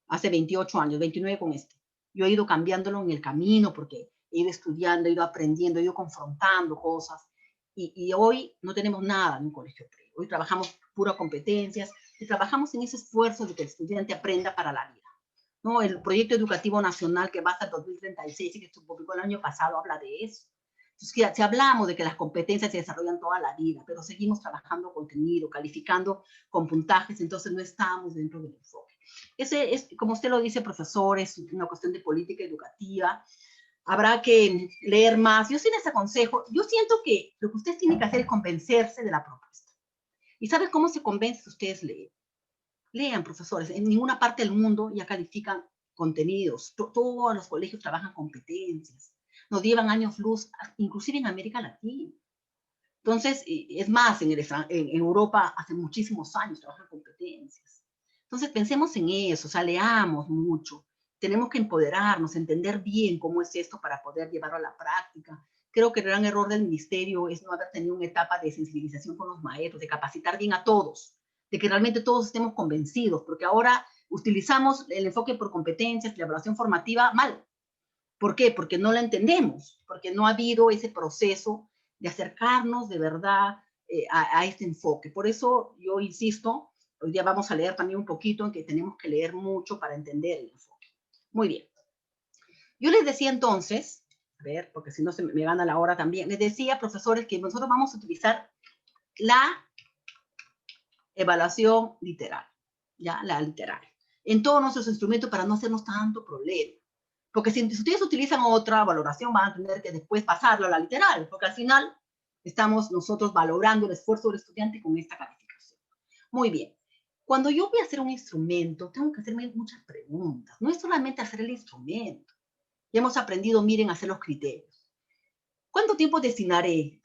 hace 28 años, 29 con este. Yo he ido cambiándolo en el camino porque he ido estudiando, he ido aprendiendo, he ido confrontando cosas. Y hoy no tenemos nada en un colegio pre. Hoy trabajamos puras competencias y trabajamos en ese esfuerzo de que el estudiante aprenda para la vida. ¿No? El proyecto educativo nacional que va hasta el 2036 y que se publicó el año pasado habla de eso. Entonces, si hablamos de que las competencias se desarrollan toda la vida, pero seguimos trabajando contenido, calificando con puntajes, entonces no estamos dentro del enfoque. Ese es, como usted lo dice, profesor, es una cuestión de política educativa. Habrá que leer más. Yo sí les aconsejo, yo siento que lo que ustedes tienen que hacer es convencerse de la propuesta. ¿Y sabes cómo se convence? Ustedes leen. Lean, profesores. En ninguna parte del mundo ya califican contenidos. Todos los colegios trabajan competencias. Nos llevan años luz, inclusive en América Latina. Entonces, es más, en Europa hace muchísimos años trabajan competencias. Entonces, pensemos en eso, o sea, leamos mucho. Tenemos que empoderarnos, entender bien cómo es esto para poder llevarlo a la práctica. Creo que el gran error del ministerio es no haber tenido una etapa de sensibilización con los maestros, de capacitar bien a todos, de que realmente todos estemos convencidos, porque ahora utilizamos el enfoque por competencias, la evaluación formativa mal. ¿Por qué? Porque no la entendemos, porque no ha habido ese proceso de acercarnos de verdad a este enfoque. Por eso yo insisto, hoy día vamos a leer también un poquito en que tenemos que leer mucho para entender el enfoque. Muy bien. Yo les decía entonces, a ver, porque si no se me gana la hora también, les decía, profesores, que nosotros vamos a utilizar la evaluación literal, ya, la literal, en todos nuestros instrumentos para no hacernos tanto problema. Porque si ustedes utilizan otra valoración, van a tener que después pasarlo a la literal, porque al final estamos nosotros valorando el esfuerzo del estudiante con esta calificación. Muy bien. Cuando yo voy a hacer un instrumento, tengo que hacerme muchas preguntas. No es solamente hacer el instrumento. Ya hemos aprendido, miren, a hacer los criterios. ¿Cuánto tiempo destinaré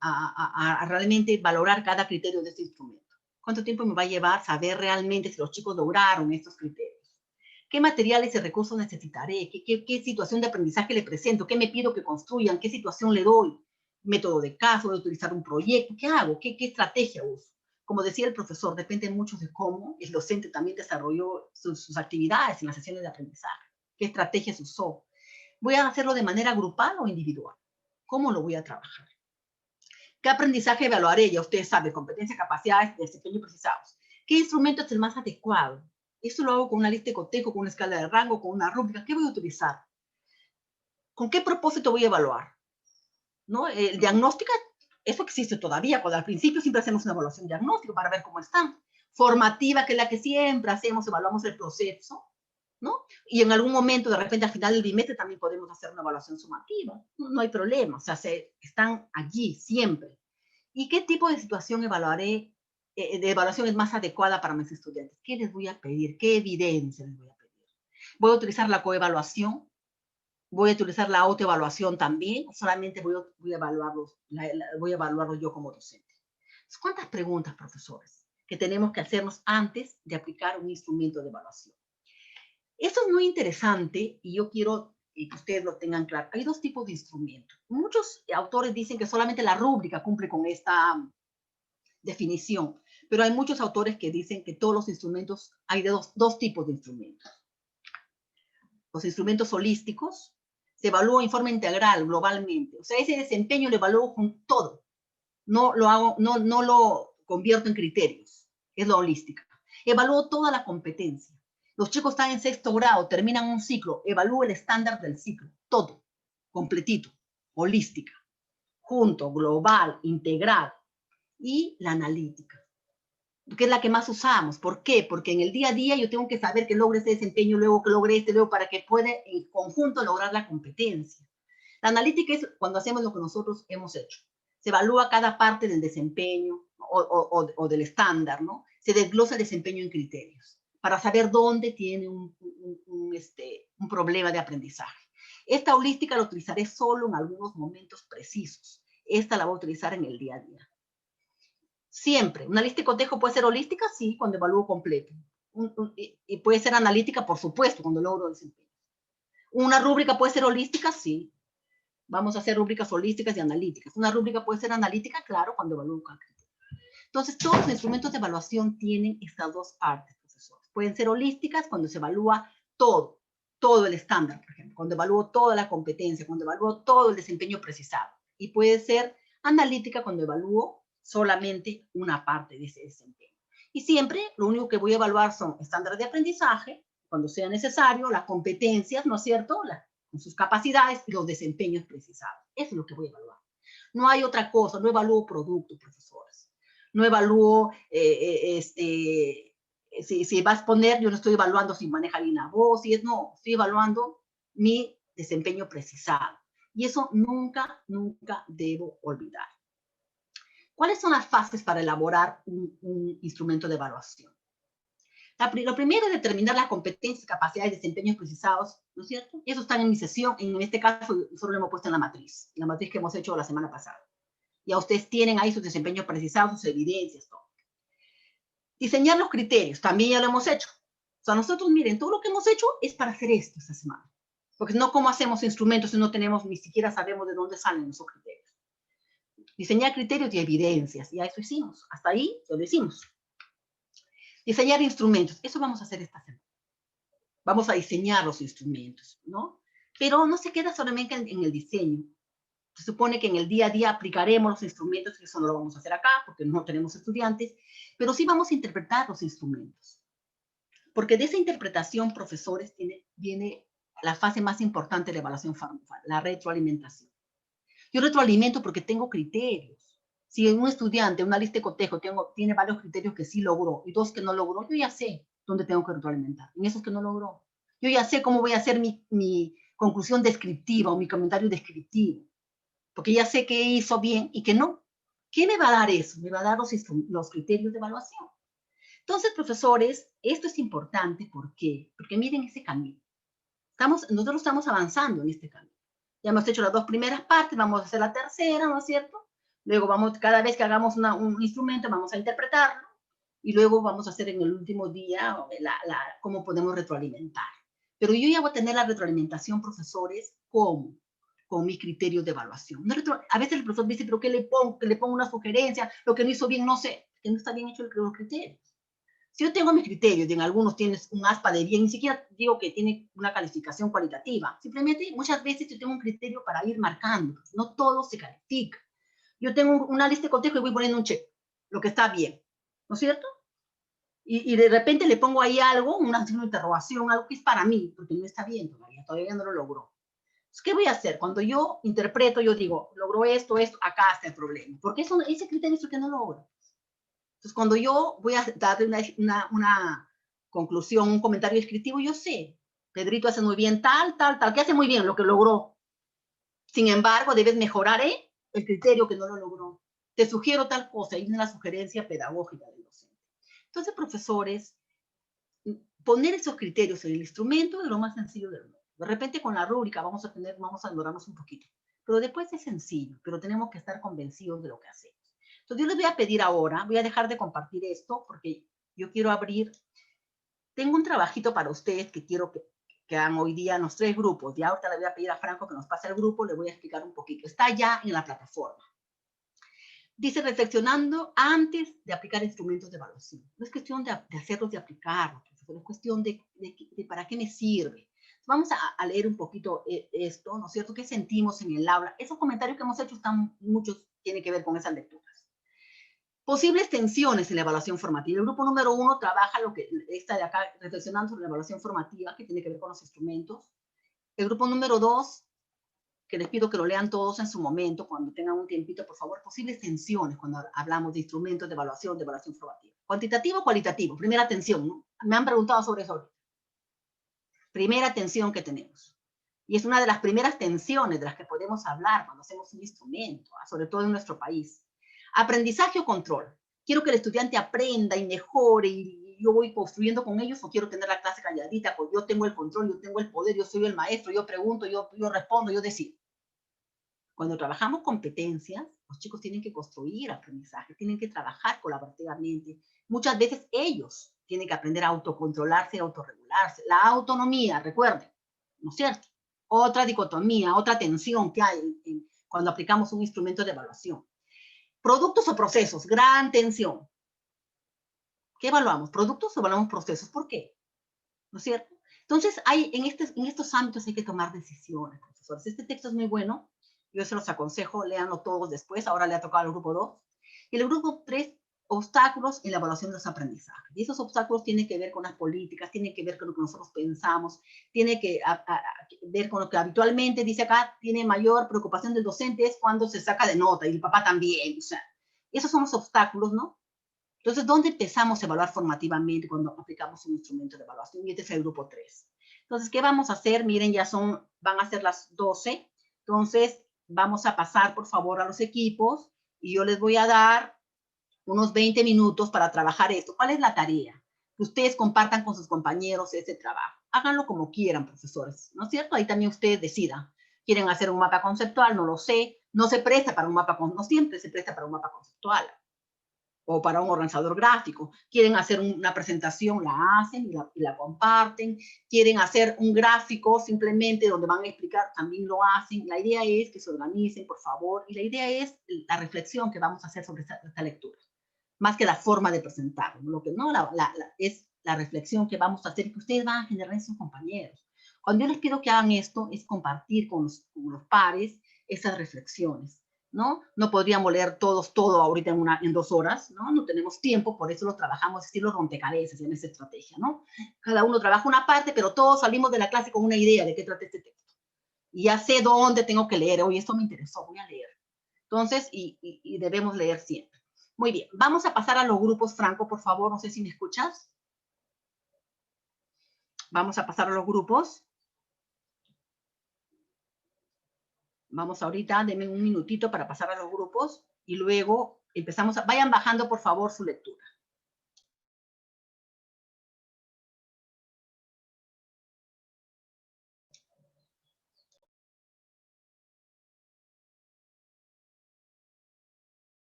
a realmente valorar cada criterio de este instrumento? ¿Cuánto tiempo me va a llevar saber realmente si los chicos lograron estos criterios? ¿Qué materiales y recursos necesitaré? ¿Qué situación de aprendizaje le presento? ¿Qué me pido que construyan? ¿Qué situación le doy? ¿Método de caso? ¿Voy a utilizar un proyecto? ¿Qué hago? ¿Qué estrategia uso? Como decía el profesor, depende mucho de cómo el docente también desarrolló sus actividades en las sesiones de aprendizaje. ¿Qué estrategias usó? ¿Voy a hacerlo de manera grupal o individual? ¿Cómo lo voy a trabajar? ¿Qué aprendizaje evaluaré? Ya ustedes saben, competencias, capacidades, desempeño precisados. ¿Qué instrumento es el más adecuado? Esto lo hago con una lista de cotejo, con una escala de rango, con una rúbrica. ¿Qué voy a utilizar? ¿Con qué propósito voy a evaluar? ¿No? El diagnóstico, eso existe todavía, cuando al principio siempre hacemos una evaluación diagnóstica para ver cómo están. Formativa, que es la que siempre hacemos, evaluamos el proceso, ¿no? Y en algún momento, de repente, al final del bimestre también podemos hacer una evaluación sumativa. No hay problema, o sea, están allí siempre. ¿Y qué tipo de situación evaluaré, de evaluación es más adecuada para mis estudiantes? ¿Qué les voy a pedir? ¿Qué evidencia les voy a pedir? ¿Voy a utilizar la coevaluación? ¿Voy a utilizar la autoevaluación también? ¿O solamente voy a evaluarlo yo como docente? ¿Cuántas preguntas, profesores, que tenemos que hacernos antes de aplicar un instrumento de evaluación? Esto es muy interesante y yo quiero que ustedes lo tengan claro. Hay dos tipos de instrumentos. Muchos autores dicen que solamente la rúbrica cumple con esta definición, pero hay muchos autores que dicen que todos los instrumentos, hay dos tipos de instrumentos. Los instrumentos holísticos se evalúan en forma integral, globalmente. O sea, ese desempeño lo evalúo con todo. No lo convierto en criterios. Es la holística. Evalúo toda la competencia. Los chicos están en 6º grado, terminan un ciclo, evalúo el estándar del ciclo, todo, completito, holística, junto, global, integral, y la analítica, que es la que más usamos. ¿Por qué? Porque en el día a día yo tengo que saber que logre ese desempeño, luego que logre luego para que pueda en conjunto lograr la competencia. La analítica es cuando hacemos lo que nosotros hemos hecho. Se evalúa cada parte del desempeño o del estándar, ¿no? Se desglosa el desempeño en criterios para saber dónde tiene un problema de aprendizaje. Esta holística la utilizaré solo en algunos momentos precisos. Esta la voy a utilizar en el día a día. Siempre. ¿Una lista de cotejo puede ser holística? Sí, cuando evalúo completo. Y puede ser analítica, por supuesto, cuando logro desempeño. ¿Una rúbrica puede ser holística? Sí. Vamos a hacer rúbricas holísticas y analíticas. Una rúbrica puede ser analítica, claro, cuando evalúo cada criterio. Entonces, todos los instrumentos de evaluación tienen estas dos partes, profesores. Pueden ser holísticas cuando se evalúa todo el estándar, por ejemplo, cuando evalúo toda la competencia, cuando evalúo todo el desempeño precisado. Y puede ser analítica cuando evalúo solamente una parte de ese desempeño. Y siempre lo único que voy a evaluar son estándares de aprendizaje, cuando sea necesario, las competencias, ¿no es cierto?, con sus capacidades y los desempeños precisados. Eso es lo que voy a evaluar. No hay otra cosa, no evalúo productos, profesores. No evalúo, si vas a poner, yo no estoy evaluando si maneja bien la voz, no, estoy evaluando mi desempeño precisado. Y eso nunca debo olvidar. ¿Cuáles son las fases para elaborar un instrumento de evaluación? Lo primero es determinar las competencias, capacidades, desempeños precisados, ¿no es cierto? Eso está en mi sesión, en este caso solo lo hemos puesto en la matriz que hemos hecho la semana pasada. Ya ustedes tienen ahí sus desempeños precisados, sus evidencias, todo. Diseñar los criterios, también ya lo hemos hecho. O sea, nosotros, miren, todo lo que hemos hecho es para hacer esto esta semana. Porque no, ¿cómo hacemos instrumentos si no tenemos, ni siquiera sabemos de dónde salen esos criterios? Diseñar criterios y evidencias, ya eso hicimos. Hasta ahí lo hicimos. Diseñar instrumentos, eso vamos a hacer esta semana. Vamos a diseñar los instrumentos, ¿no? Pero no se queda solamente en el diseño. Se supone que en el día a día aplicaremos los instrumentos, que eso no lo vamos a hacer acá, porque no tenemos estudiantes, pero sí vamos a interpretar los instrumentos. Porque de esa interpretación, profesores, viene la fase más importante de la evaluación formal, la retroalimentación. Yo retroalimento porque tengo criterios. Si un estudiante, una lista de cotejo, tiene varios criterios que sí logró y 2 que no logró, yo ya sé dónde tengo que retroalimentar. En esos que no logró. Yo ya sé cómo voy a hacer mi conclusión descriptiva o mi comentario descriptivo. Porque ya sé qué hizo bien y qué no. ¿Qué me va a dar eso? Me va a dar los criterios de evaluación. Entonces, profesores, esto es importante. ¿Por qué? Porque miren ese camino. Nosotros estamos avanzando en este camino. Ya hemos hecho las 2 primeras partes, vamos a hacer la tercera, ¿no es cierto? Luego vamos, cada vez que hagamos un instrumento, vamos a interpretarlo, y luego vamos a hacer en el último día cómo podemos retroalimentar. Pero yo ya voy a tener la retroalimentación, profesores, ¿cómo? Con mis criterios de evaluación. A veces el profesor dice, pero ¿qué le pongo? Que le pongo una sugerencia, lo que no hizo bien, no sé, que no está bien hecho los criterios. Si yo tengo mis criterios y en algunos tienes un aspa de bien, ni siquiera digo que tiene una calificación cualitativa, simplemente muchas veces yo tengo un criterio para ir marcando, no todo se califica. Yo tengo una lista de cotejo y voy poniendo un check, lo que está bien, ¿no es cierto? Y de repente le pongo ahí algo, una interrogación, algo que es para mí, porque no está bien todavía no lo logró. Entonces, ¿qué voy a hacer? Cuando yo interpreto, yo digo, logró esto, acá está el problema. Porque ese criterio es el que no logro. Entonces, cuando yo voy a darle una conclusión, un comentario descriptivo, yo sé, Pedrito hace muy bien tal, que hace muy bien lo que logró. Sin embargo, debes mejorar el criterio que no lo logró. Te sugiero tal cosa, y una sugerencia pedagógica del docente. Entonces, profesores, poner esos criterios en el instrumento es lo más sencillo del mundo. De repente con la rúbrica vamos a demorarnos un poquito, pero después es sencillo, pero tenemos que estar convencidos de lo que hacemos. Entonces yo les voy a pedir ahora, voy a dejar de compartir esto porque yo quiero abrir, tengo un trabajito para ustedes que quiero que hagan hoy día en los 3 grupos. Ya ahorita le voy a pedir a Franco que nos pase el grupo, le voy a explicar un poquito. Está ya en la plataforma. Dice, reflexionando antes de aplicar instrumentos de evaluación. No es cuestión de hacerlos, de aplicarlos, es cuestión de para qué me sirve. Vamos a leer un poquito esto, ¿no es cierto? ¿Qué sentimos en el aula? Esos comentarios que hemos hecho muchos tienen que ver con esas lecturas. Posibles tensiones en la evaluación formativa. El grupo número 1 trabaja esta de acá, reflexionando sobre la evaluación formativa, que tiene que ver con los instrumentos. El grupo número 2, que les pido que lo lean todos en su momento, cuando tengan un tiempito, por favor, posibles tensiones cuando hablamos de instrumentos de evaluación formativa. Cuantitativo o cualitativo, primera tensión, ¿no? Me han preguntado sobre eso. Primera tensión que tenemos. Y es una de las primeras tensiones de las que podemos hablar cuando hacemos un instrumento, sobre todo en nuestro país. Aprendizaje o control. Quiero que el estudiante aprenda y mejore y yo voy construyendo con ellos, o quiero tener la clase calladita, pues yo tengo el control, yo tengo el poder, yo soy el maestro, yo pregunto, yo respondo, yo decido. Cuando trabajamos competencias, los chicos tienen que construir aprendizaje, tienen que trabajar colaborativamente. Muchas veces ellos tienen que aprender a autocontrolarse y autorregularse. La autonomía, recuerden, ¿no es cierto? Otra dicotomía, otra tensión que hay cuando aplicamos un instrumento de evaluación. Productos o procesos, gran tensión. ¿Qué evaluamos? ¿Productos o evaluamos procesos? ¿Por qué? ¿No es cierto? Entonces, en estos ámbitos hay que tomar decisiones, profesores. Este texto es muy bueno. Yo se los aconsejo, léanlo todos después. Ahora le ha tocado al grupo 2. Y el grupo 3, obstáculos en la evaluación de los aprendizajes. Y esos obstáculos tienen que ver con las políticas, tienen que ver con lo que nosotros pensamos, tienen que ver con lo que habitualmente, dice acá, tiene mayor preocupación del docente es cuando se saca de nota, y el papá también. O sea, esos son los obstáculos, ¿no? Entonces, ¿dónde empezamos a evaluar formativamente cuando aplicamos un instrumento de evaluación? Y este es el grupo 3. Entonces, ¿qué vamos a hacer? Miren, van a ser las 12. Entonces, vamos a pasar, por favor, a los equipos y yo les voy a dar unos 20 minutos para trabajar esto. ¿Cuál es la tarea? Que ustedes compartan con sus compañeros ese trabajo. Háganlo como quieran, profesores, ¿no es cierto? Ahí también ustedes decidan. ¿Quieren hacer un mapa conceptual? No lo sé. No se presta para un mapa conceptual. No siempre se presta para un mapa conceptual o para un organizador gráfico. Quieren hacer una presentación, la hacen y la comparten. Quieren hacer un gráfico simplemente donde van a explicar, también lo hacen. La idea es que se organicen, por favor, y la idea es la reflexión que vamos a hacer sobre esta lectura, más que la forma de presentarlo. Lo que no es la reflexión que vamos a hacer y que ustedes van a generar en sus compañeros. Cuando yo les pido que hagan esto, es compartir con los pares esas reflexiones. ¿No? No podríamos leer todo ahorita en 2 horas, ¿no? No tenemos tiempo, por eso lo trabajamos estilo rompecabezas en esa estrategia, ¿no? Cada uno trabaja una parte, pero todos salimos de la clase con una idea de qué trata este texto. Y ya sé dónde tengo que leer, oye, esto me interesó, voy a leer. Entonces, y debemos leer siempre. Muy bien, vamos a pasar a los grupos, Franco, por favor, no sé si me escuchas. Vamos a pasar a los grupos. Vamos ahorita, denme un minutito para pasar a los grupos y luego empezamos vayan bajando por favor su lectura.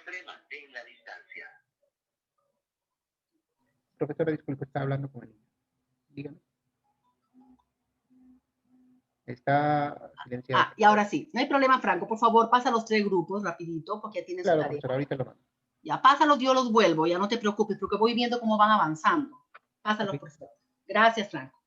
Siempre mantén la distancia. Profesora, disculpe, está hablando con el niño. Dígame. Está silenciado. Y ahora sí, no hay problema, Franco. Por favor, pasa los 3 grupos rapidito, porque ya tienes su Claro, tarea. profesora, ahorita lo mando. Ya, pásalos, yo los vuelvo, ya no te preocupes, porque voy viendo cómo van avanzando. Pásalos, por favor. Gracias, Franco.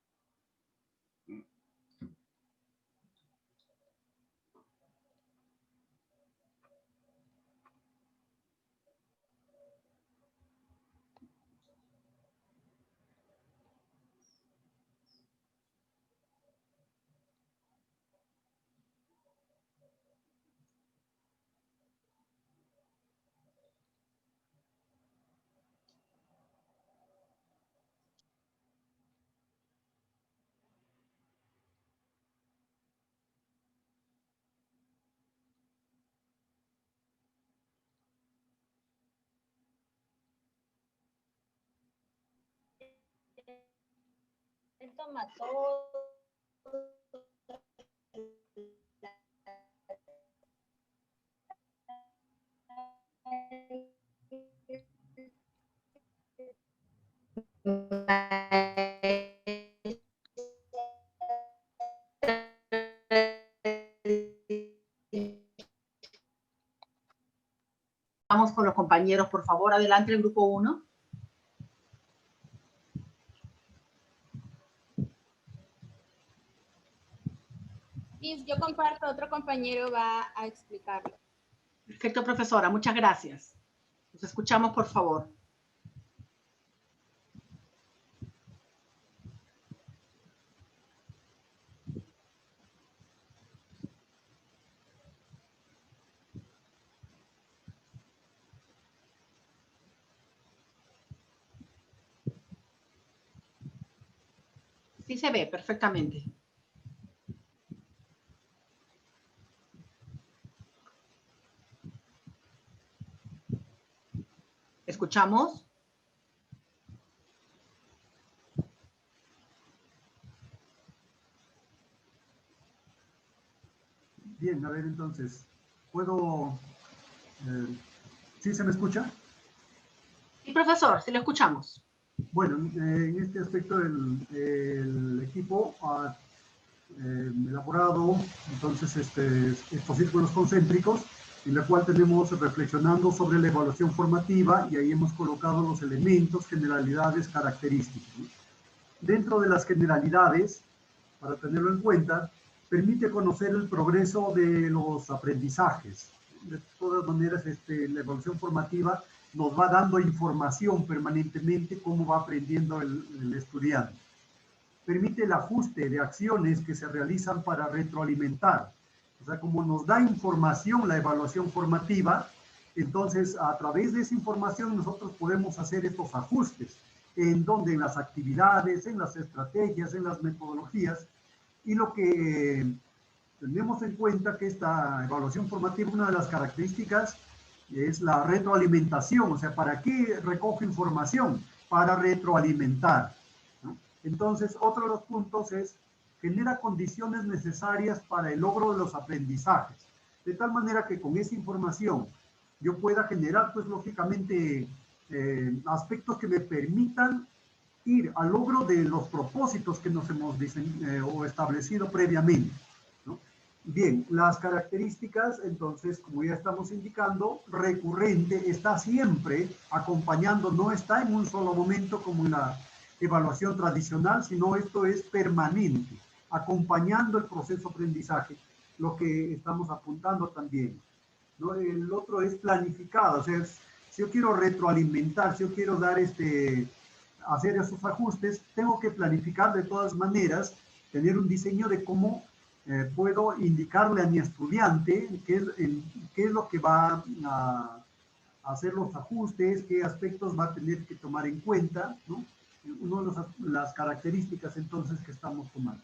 Toma todo. Vamos con los compañeros, por favor. Adelante el grupo 1. Yo comparto, otro compañero va a explicarlo. Perfecto, profesora. Muchas gracias. Nos escuchamos, por favor. Sí se ve perfectamente. ¿Escuchamos? Bien, a ver, entonces, ¿puedo...? ¿Sí se me escucha? Sí, profesor, sí lo escuchamos. Bueno, en este aspecto el equipo ha elaborado entonces estos círculos concéntricos, en la cual tenemos reflexionando sobre la evaluación formativa y ahí hemos colocado los elementos, generalidades, características. Dentro de las generalidades, para tenerlo en cuenta, permite conocer el progreso de los aprendizajes. De todas maneras, la evaluación formativa nos va dando información permanentemente cómo va aprendiendo el estudiante. Permite el ajuste de acciones que se realizan para retroalimentar. O sea, como nos da información la evaluación formativa, entonces a través de esa información nosotros podemos hacer estos ajustes, en donde en las actividades, en las estrategias, en las metodologías, y lo que tenemos en cuenta que esta evaluación formativa, una de las características es la retroalimentación. O sea, ¿para qué recoge información? Para retroalimentar, ¿no? Entonces, otro de los puntos es, genera condiciones necesarias para el logro de los aprendizajes, de tal manera que con esa información yo pueda generar, pues lógicamente, aspectos que me permitan ir al logro de los propósitos que nos hemos o establecido previamente, ¿no? Bien, las características, entonces, como ya estamos indicando, recurrente, está siempre acompañando, no está en un solo momento como en la evaluación tradicional, sino esto es permanente, acompañando el proceso de aprendizaje, lo que estamos apuntando también, ¿no? El otro es planificado, o sea, si yo quiero retroalimentar, si yo quiero dar hacer esos ajustes, tengo que planificar de todas maneras, tener un diseño de cómo puedo indicarle a mi estudiante qué es lo que va a hacer los ajustes, qué aspectos va a tener que tomar en cuenta, ¿no? Una de las características entonces que estamos tomando.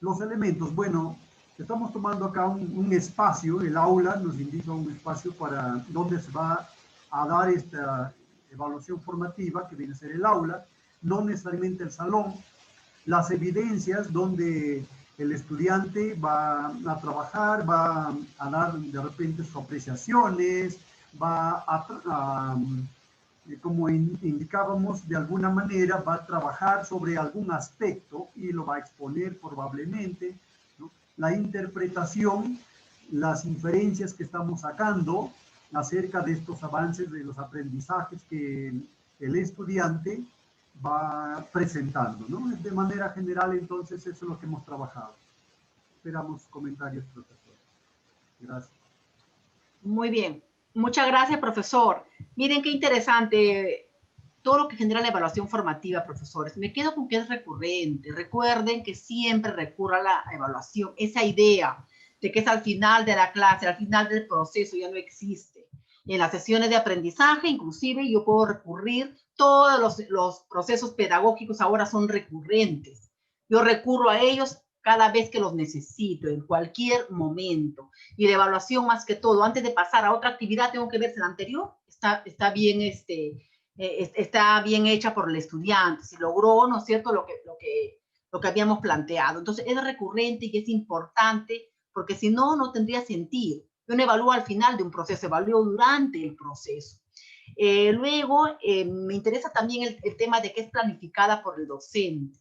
Los elementos, bueno, estamos tomando acá un espacio, el aula nos indica un espacio para donde se va a dar esta evaluación formativa, que viene a ser el aula, no necesariamente el salón, las evidencias donde el estudiante va a trabajar, va a dar de repente sus apreciaciones, va a como indicábamos, de alguna manera va a trabajar sobre algún aspecto y lo va a exponer probablemente, ¿no? La interpretación, las inferencias que estamos sacando acerca de estos avances, de los aprendizajes que el estudiante va presentando, ¿no? De manera general, entonces, eso es lo que hemos trabajado. Esperamos comentarios, profesor. Gracias. Muy bien. Muchas gracias, profesor. Miren qué interesante todo lo que genera la evaluación formativa, profesores. Me quedo con que es recurrente. Recuerden que siempre recurra a la evaluación. Esa idea de que es al final de la clase, al final del proceso, ya no existe. En las sesiones de aprendizaje, inclusive, yo puedo recurrir. Todos los procesos pedagógicos ahora son recurrentes. Yo recurro a ellos cada vez que los necesito, en cualquier momento. Y la evaluación, más que todo, antes de pasar a otra actividad, tengo que ver si la anterior está bien, está bien hecha por el estudiante, si logró, ¿no es cierto?, lo que habíamos planteado. Entonces, es recurrente y es importante, porque si no, no tendría sentido. Yo no evalúo al final de un proceso, evalúo durante el proceso. Luego, me interesa también el tema de que es planificada por el docente.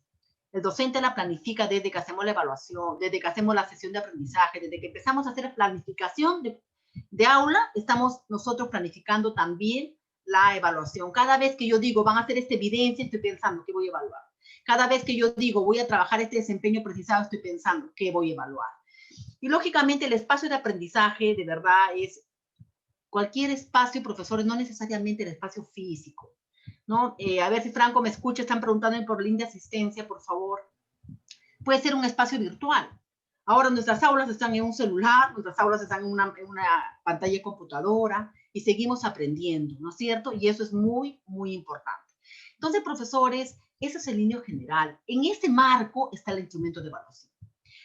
El docente la planifica desde que hacemos la evaluación, desde que hacemos la sesión de aprendizaje, desde que empezamos a hacer planificación de aula, estamos nosotros planificando también la evaluación. Cada vez que yo digo, van a hacer esta evidencia, estoy pensando qué voy a evaluar. Cada vez que yo digo, voy a trabajar este desempeño precisado, estoy pensando qué voy a evaluar. Y lógicamente el espacio de aprendizaje, de verdad, es cualquier espacio, profesores, no necesariamente el espacio físico, ¿no? A ver si Franco me escucha, están preguntando por link de asistencia, por favor. Puede ser un espacio virtual. Ahora nuestras aulas están en un celular, nuestras aulas están en una pantalla de computadora y seguimos aprendiendo, ¿no es cierto? Y eso es muy, muy importante. Entonces, profesores, ese es el línea general. En este marco está el instrumento de evaluación.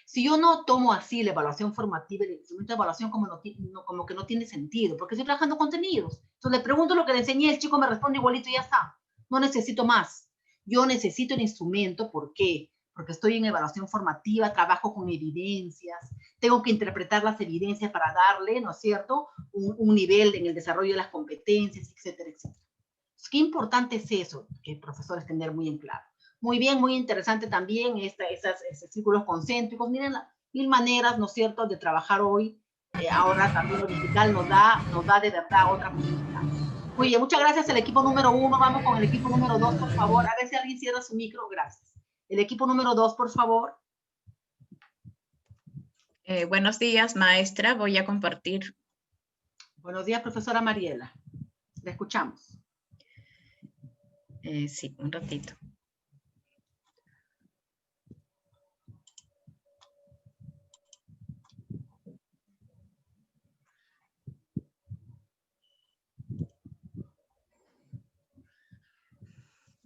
Si yo no tomo así la evaluación formativa, el instrumento de evaluación como que no tiene sentido, porque estoy trabajando contenidos. Entonces le pregunto lo que le enseñé, el chico me responde igualito y ya está. No necesito más. Yo necesito el instrumento, ¿por qué? Porque estoy en evaluación formativa, trabajo con evidencias, tengo que interpretar las evidencias para darle, ¿no es cierto?, un nivel en el desarrollo de las competencias, etcétera, etcétera. Qué importante es eso, que profesores tener muy en claro. Muy bien, muy interesante también esos círculos concéntricos. Miren, mil maneras, ¿no es cierto?, de trabajar hoy. Ahora también lo digital nos da de verdad otra posibilidad. Muy bien, muchas gracias al equipo número 1. Vamos con el equipo número 2, por favor. A ver si alguien cierra su micro. Gracias. El equipo número 2, por favor. Buenos días, maestra. Voy a compartir. Buenos días, profesora Mariela. La escuchamos. Sí, un ratito.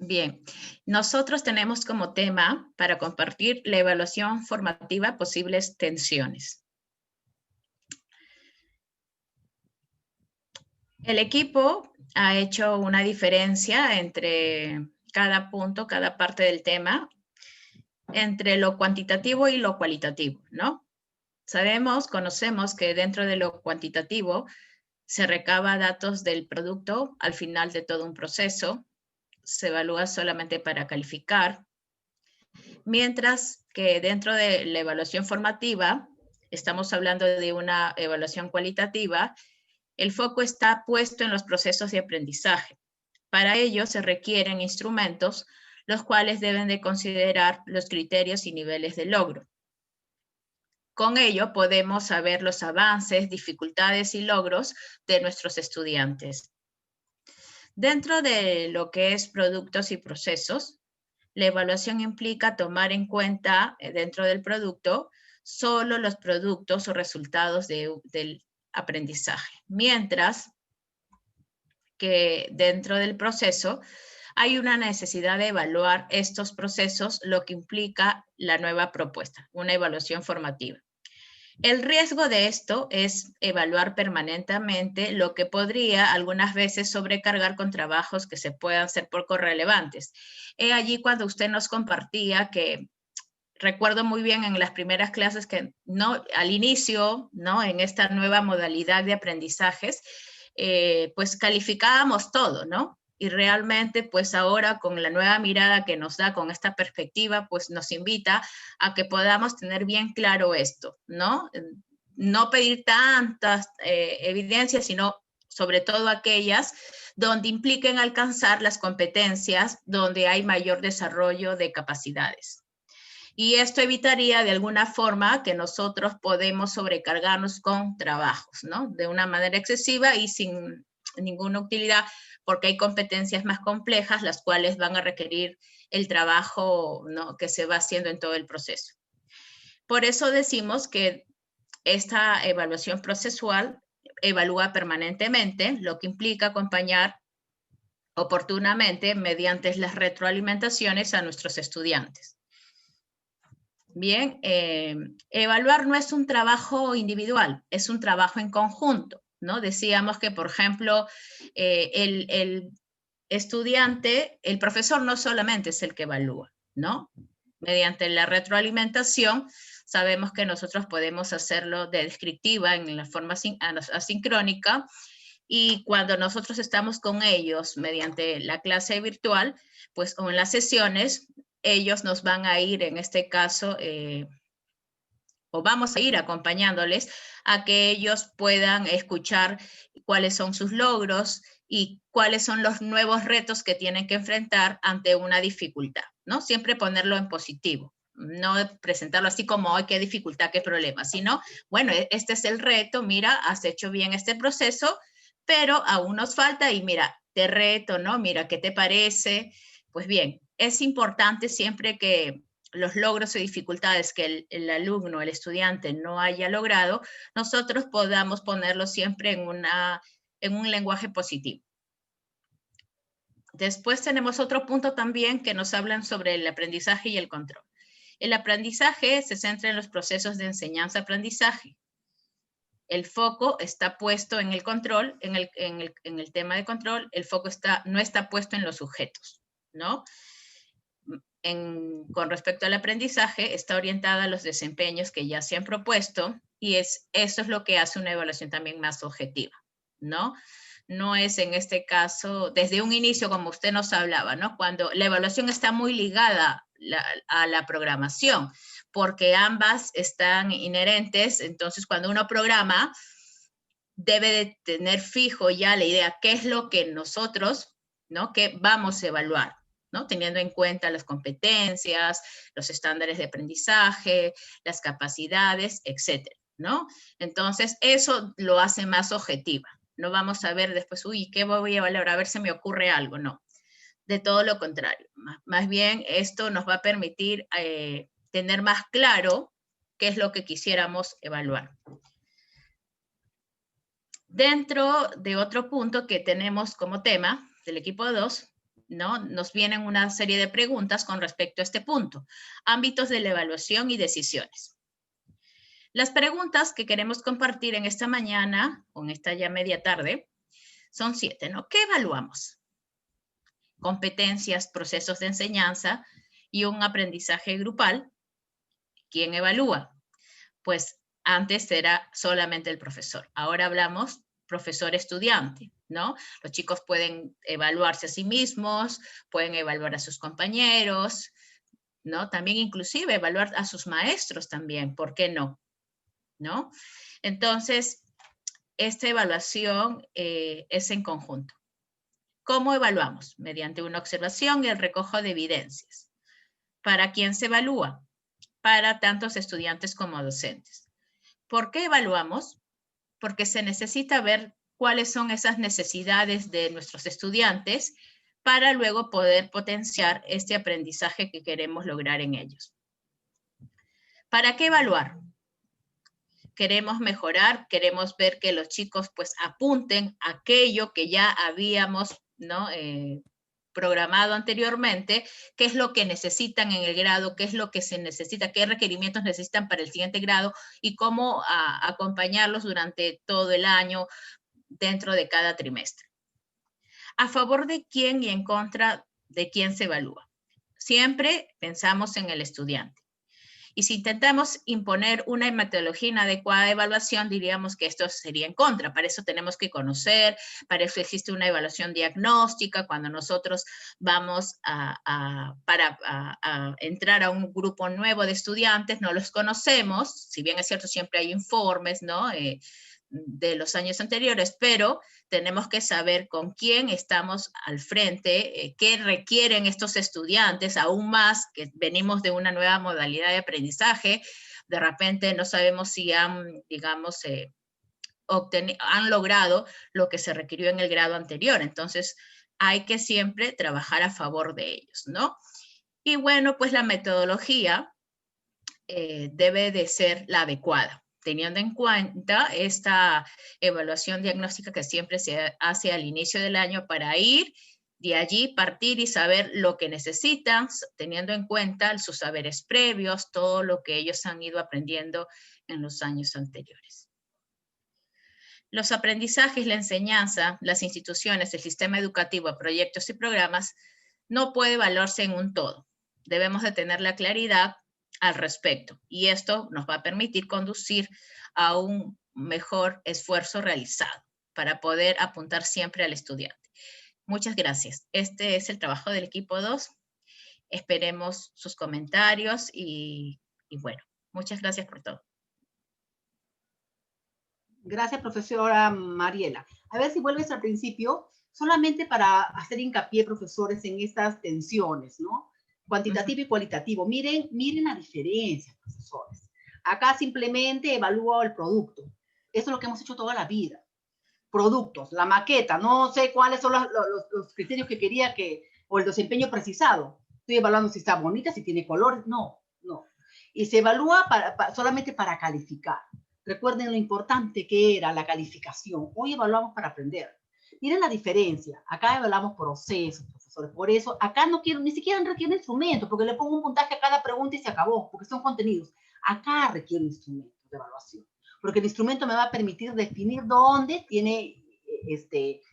Bien, nosotros tenemos como tema para compartir la evaluación formativa, posibles tensiones. El equipo ha hecho una diferencia entre cada punto, cada parte del tema, entre lo cuantitativo y lo cualitativo, ¿no? Conocemos que dentro de lo cuantitativo se recaba datos del producto al final de todo un proceso, se evalúa solamente para calificar, mientras que dentro de la evaluación formativa, estamos hablando de una evaluación cualitativa, el foco está puesto en los procesos de aprendizaje. Para ello se requieren instrumentos, los cuales deben de considerar los criterios y niveles de logro. Con ello podemos saber los avances, dificultades y logros de nuestros estudiantes. Dentro de lo que es productos y procesos, la evaluación implica tomar en cuenta dentro del producto solo los productos o resultados del aprendizaje, mientras que dentro del proceso hay una necesidad de evaluar estos procesos, lo que implica la nueva propuesta, una evaluación formativa. El riesgo de esto es evaluar permanentemente, lo que podría algunas veces sobrecargar con trabajos que se puedan ser poco relevantes. Allí cuando usted nos compartía que recuerdo muy bien en las primeras clases que al inicio, ¿no?, en esta nueva modalidad de aprendizajes, pues calificábamos todo, ¿no? Y realmente, pues ahora con la nueva mirada que nos da con esta perspectiva, pues nos invita a que podamos tener bien claro esto, ¿no? No pedir tantas evidencias, sino sobre todo aquellas donde impliquen alcanzar las competencias, donde hay mayor desarrollo de capacidades. Y esto evitaría de alguna forma que nosotros podemos sobrecargarnos con trabajos, ¿no? De una manera excesiva y sin ninguna utilidad, porque hay competencias más complejas, las cuales van a requerir el trabajo, ¿no?, que se va haciendo en todo el proceso. Por eso decimos que esta evaluación procesual evalúa permanentemente, lo que implica acompañar oportunamente mediante las retroalimentaciones a nuestros estudiantes. Bien, evaluar no es un trabajo individual, es un trabajo en conjunto, ¿no? Decíamos que, por ejemplo, el estudiante, el profesor no solamente es el que evalúa, ¿no? Mediante la retroalimentación, sabemos que nosotros podemos hacerlo de descriptiva en la forma asincrónica, y cuando nosotros estamos con ellos mediante la clase virtual, pues o en las sesiones, ellos nos van a ir, en este caso, o vamos a ir acompañándoles a que ellos puedan escuchar cuáles son sus logros y cuáles son los nuevos retos que tienen que enfrentar ante una dificultad, ¿no? Siempre ponerlo en positivo, no presentarlo así como, ¡ay, qué dificultad, qué problema!, sino, bueno, este es el reto, mira, has hecho bien este proceso, pero aún nos falta y mira, te reto, ¿no? Mira, ¿qué te parece? Pues bien, es importante siempre que los logros y dificultades que el alumno, el estudiante no haya logrado, nosotros podamos ponerlo siempre en un lenguaje positivo. Después tenemos otro punto también que nos hablan sobre el aprendizaje y el control. El aprendizaje se centra en los procesos de enseñanza-aprendizaje. El foco está puesto en el control, en el tema de control, el foco no está puesto en los sujetos, ¿no? Con respecto al aprendizaje, está orientada a los desempeños que ya se han propuesto y eso es lo que hace una evaluación también más objetiva, ¿no? No es en este caso, desde un inicio, como usted nos hablaba, ¿no? Cuando la evaluación está muy ligada a la programación, porque ambas están inherentes, entonces cuando uno programa, debe de tener fijo ya la idea, qué es lo que nosotros, ¿no?, que vamos a evaluar, ¿no?, teniendo en cuenta las competencias, los estándares de aprendizaje, las capacidades, etcétera, ¿no? Entonces, eso lo hace más objetiva. No vamos a ver después, uy, ¿qué voy a evaluar? A ver si me ocurre algo, no. De todo lo contrario. Más bien, esto nos va a permitir tener más claro qué es lo que quisiéramos evaluar. Dentro de otro punto que tenemos como tema del equipo 2, ¿no?, nos vienen una serie de preguntas con respecto a este punto. Ámbitos de la evaluación y decisiones. Las preguntas que queremos compartir en esta mañana, o en esta ya media tarde, son 7, ¿no? ¿Qué evaluamos? Competencias, procesos de enseñanza y un aprendizaje grupal. ¿Quién evalúa? Pues antes era solamente el profesor. Ahora hablamos profesor-estudiante, ¿no? Los chicos pueden evaluarse a sí mismos, pueden evaluar a sus compañeros, ¿no? También inclusive evaluar a sus maestros también, ¿por qué no? ¿No? Entonces, esta evaluación es en conjunto. ¿Cómo evaluamos? Mediante una observación y el recojo de evidencias. ¿Para quién se evalúa? Para tantos estudiantes como docentes. ¿Por qué evaluamos? Porque se necesita ver cuáles son esas necesidades de nuestros estudiantes para luego poder potenciar este aprendizaje que queremos lograr en ellos. ¿Para qué evaluar? Queremos mejorar, queremos ver que los chicos pues apunten aquello que ya habíamos, ¿no?, programado anteriormente, qué es lo que necesitan en el grado, qué es lo que se necesita, qué requerimientos necesitan para el siguiente grado y cómo acompañarlos durante todo el año dentro de cada trimestre. ¿A favor de quién y en contra de quién se evalúa? Siempre pensamos en el estudiante. Y si intentamos imponer una metodología inadecuada de evaluación, diríamos que esto sería en contra. Para eso tenemos que conocer, para eso existe una evaluación diagnóstica. Cuando nosotros vamos a entrar a un grupo nuevo de estudiantes, no los conocemos, si bien es cierto, siempre hay informes, ¿no? De los años anteriores, pero tenemos que saber con quién estamos al frente, qué requieren estos estudiantes, aún más que venimos de una nueva modalidad de aprendizaje. De repente no sabemos si han, digamos, han logrado lo que se requirió en el grado anterior. Entonces, hay que siempre trabajar a favor de ellos, ¿no? Y bueno, pues la metodología debe de ser la adecuada, teniendo en cuenta esta evaluación diagnóstica que siempre se hace al inicio del año para ir de allí, partir y saber lo que necesitan, teniendo en cuenta sus saberes previos, todo lo que ellos han ido aprendiendo en los años anteriores. Los aprendizajes, la enseñanza, las instituciones, el sistema educativo, proyectos y programas no puede evaluarse en un todo. Debemos de tener la claridad al respecto, y esto nos va a permitir conducir a un mejor esfuerzo realizado para poder apuntar siempre al estudiante. Muchas gracias. Este es el trabajo del equipo 2. Esperemos sus comentarios y bueno, muchas gracias por todo. Gracias, profesora Mariela. A ver si vuelves al principio, solamente para hacer hincapié, profesores, en estas tensiones, ¿no? Cuantitativo y cualitativo. Miren la diferencia, profesores. Acá simplemente evalúo el producto. Eso es lo que hemos hecho toda la vida. Productos, la maqueta, no sé cuáles son los criterios que quería o el desempeño precisado. Estoy evaluando si está bonita, si tiene colores. No. Y se evalúa solamente para calificar. Recuerden lo importante que era la calificación. Hoy evaluamos para aprender. Miren la diferencia. Acá evaluamos procesos, profesores. Por eso, acá no quiero, ni siquiera requiere instrumentos, porque le pongo un puntaje a cada pregunta y se acabó, porque son contenidos. Acá requiere instrumentos de evaluación, porque el instrumento me va a permitir definir dónde tiene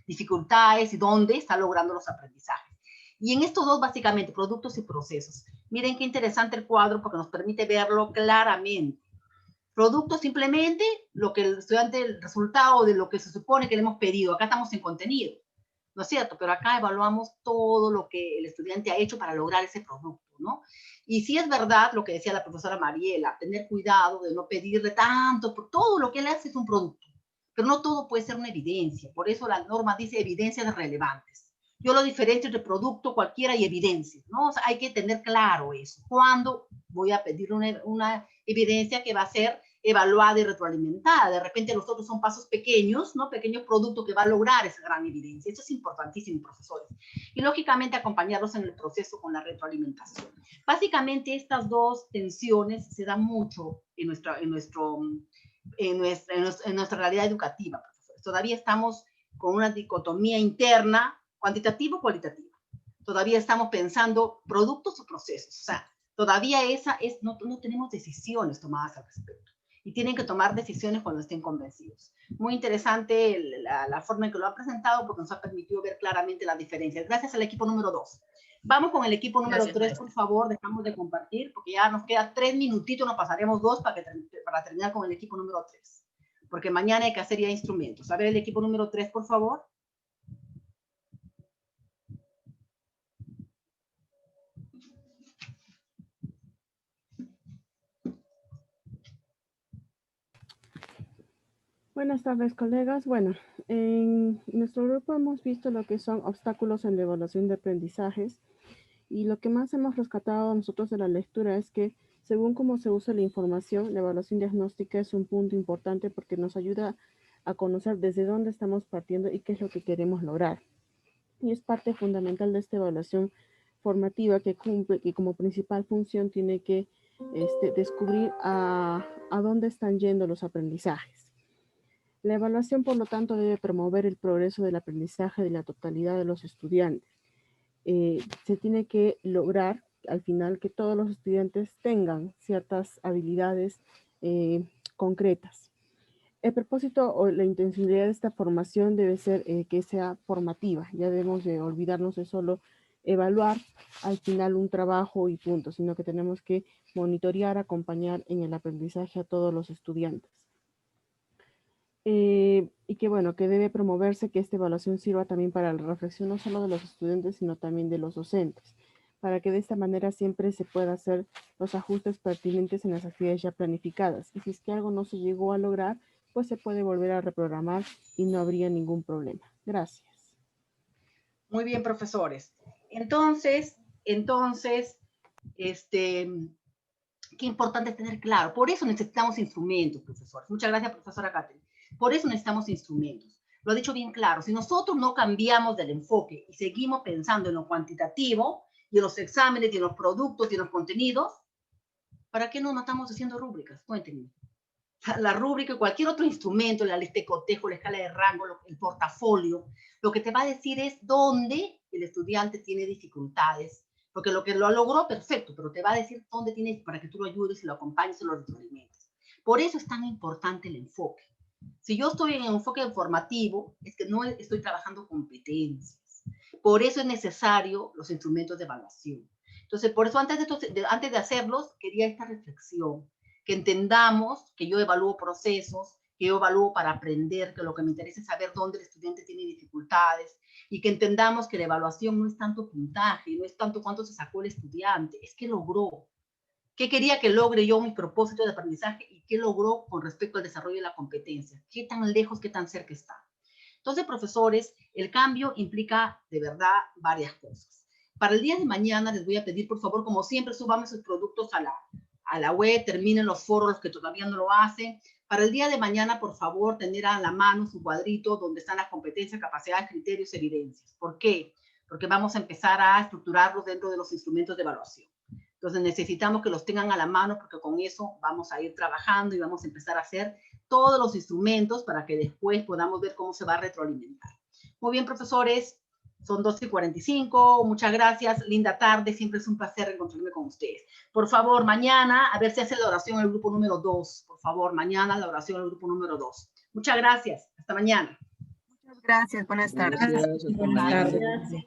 dificultades y dónde está logrando los aprendizajes. Y en estos dos, básicamente, productos y procesos. Miren qué interesante el cuadro, porque nos permite verlo claramente. Producto simplemente lo que el estudiante, el resultado de lo que se supone que le hemos pedido. Acá estamos en contenido, ¿no es cierto? Pero acá evaluamos todo lo que el estudiante ha hecho para lograr ese producto, ¿no? Y sí es verdad lo que decía la profesora Mariela, tener cuidado de no pedirle tanto, porque todo lo que él hace es un producto, pero no todo puede ser una evidencia. Por eso la norma dice evidencias relevantes. Yo lo diferencio entre producto cualquiera y evidencia, ¿no? O sea, hay que tener claro eso. ¿Cuándo voy a pedir una evidencia que va a ser evaluada y retroalimentada? De repente los otros son pasos pequeños, ¿no? Pequeños productos que va a lograr esa gran evidencia. Eso es importantísimo, profesores. Y lógicamente acompañarlos en el proceso con la retroalimentación. Básicamente estas dos tensiones se dan mucho en nuestra realidad educativa, profesores. Todavía estamos con una dicotomía interna, cuantitativo-cualitativa. Todavía estamos pensando productos o procesos. O sea, todavía no tenemos decisiones tomadas al respecto. Y tienen que tomar decisiones cuando estén convencidos. Muy interesante la forma en que lo ha presentado, porque nos ha permitido ver claramente las diferencias. Gracias al equipo número 2. Vamos con el equipo número 3, por favor. Dejamos de compartir, porque ya nos queda 3 minutitos, nos pasaremos 2 para terminar con el equipo número 3. Porque mañana hay que hacer ya instrumentos. A ver, el equipo número 3, por favor. Buenas tardes, colegas. Bueno, en nuestro grupo hemos visto lo que son obstáculos en la evaluación de aprendizajes, y lo que más hemos rescatado nosotros de la lectura es que, según cómo se usa la información, la evaluación diagnóstica es un punto importante porque nos ayuda a conocer desde dónde estamos partiendo y qué es lo que queremos lograr. Y es parte fundamental de esta evaluación formativa que cumple, y como principal función tiene que descubrir a dónde están yendo los aprendizajes. La evaluación, por lo tanto, debe promover el progreso del aprendizaje de la totalidad de los estudiantes. Se tiene que lograr, al final, que todos los estudiantes tengan ciertas habilidades concretas. El propósito o la intencionalidad de esta formación debe ser que sea formativa. Ya debemos de olvidarnos de solo evaluar al final un trabajo y punto, sino que tenemos que monitorear, acompañar en el aprendizaje a todos los estudiantes. Y que bueno, que debe promoverse que esta evaluación sirva también para la reflexión no solo de los estudiantes, sino también de los docentes, para que de esta manera siempre se pueda hacer los ajustes pertinentes en las actividades ya planificadas. Y si es que algo no se llegó a lograr, pues se puede volver a reprogramar y no habría ningún problema. Gracias. Muy bien, profesores. Entonces, qué importante es tener claro. Por eso necesitamos instrumentos, profesores. Muchas gracias, profesora Catherine. Por eso necesitamos instrumentos. Lo ha dicho bien claro. Si nosotros no cambiamos del enfoque y seguimos pensando en lo cuantitativo y en los exámenes y en los productos y en los contenidos, ¿para qué no estamos haciendo rúbricas? Cuéntenme. La rúbrica y cualquier otro instrumento, la lista de cotejo, la escala de rango, el portafolio, lo que te va a decir es dónde el estudiante tiene dificultades, porque lo que lo logró, perfecto, pero te va a decir dónde tiene para que tú lo ayudes y lo acompañes y lo retroalimentes. Por eso es tan importante el enfoque. Si yo estoy en el enfoque formativo, es que no estoy trabajando competencias. Por eso es necesario los instrumentos de evaluación. Entonces, por eso antes de hacerlos, quería esta reflexión, que entendamos que yo evalúo procesos, que yo evalúo para aprender, que lo que me interesa es saber dónde el estudiante tiene dificultades, y que entendamos que la evaluación no es tanto puntaje, no es tanto cuánto se sacó el estudiante, es qué logró, qué quería que logre yo mi propósito de aprendizaje y qué logró con respecto al desarrollo de la competencia, qué tan lejos, qué tan cerca está. Entonces, profesores, el cambio implica de verdad varias cosas. Para el día de mañana les voy a pedir, por favor, como siempre, subamos sus productos a la web, terminen los foros los que todavía no lo hacen. Para el día de mañana, por favor, tener a la mano su cuadrito donde están las competencias, capacidades, criterios, evidencias. ¿Por qué? Porque vamos a empezar a estructurarlos dentro de los instrumentos de evaluación. Entonces necesitamos que los tengan a la mano porque con eso vamos a ir trabajando y vamos a empezar a hacer todos los instrumentos para que después podamos ver cómo se va a retroalimentar. Muy bien, profesores. Son 12:45, muchas gracias, linda tarde, siempre es un placer encontrarme con ustedes. Por favor, mañana, a ver si hace la oración el grupo número 2, por favor, mañana la oración el grupo número 2. Muchas gracias, hasta mañana. Muchas gracias, buenas tardes. Buenas tardes.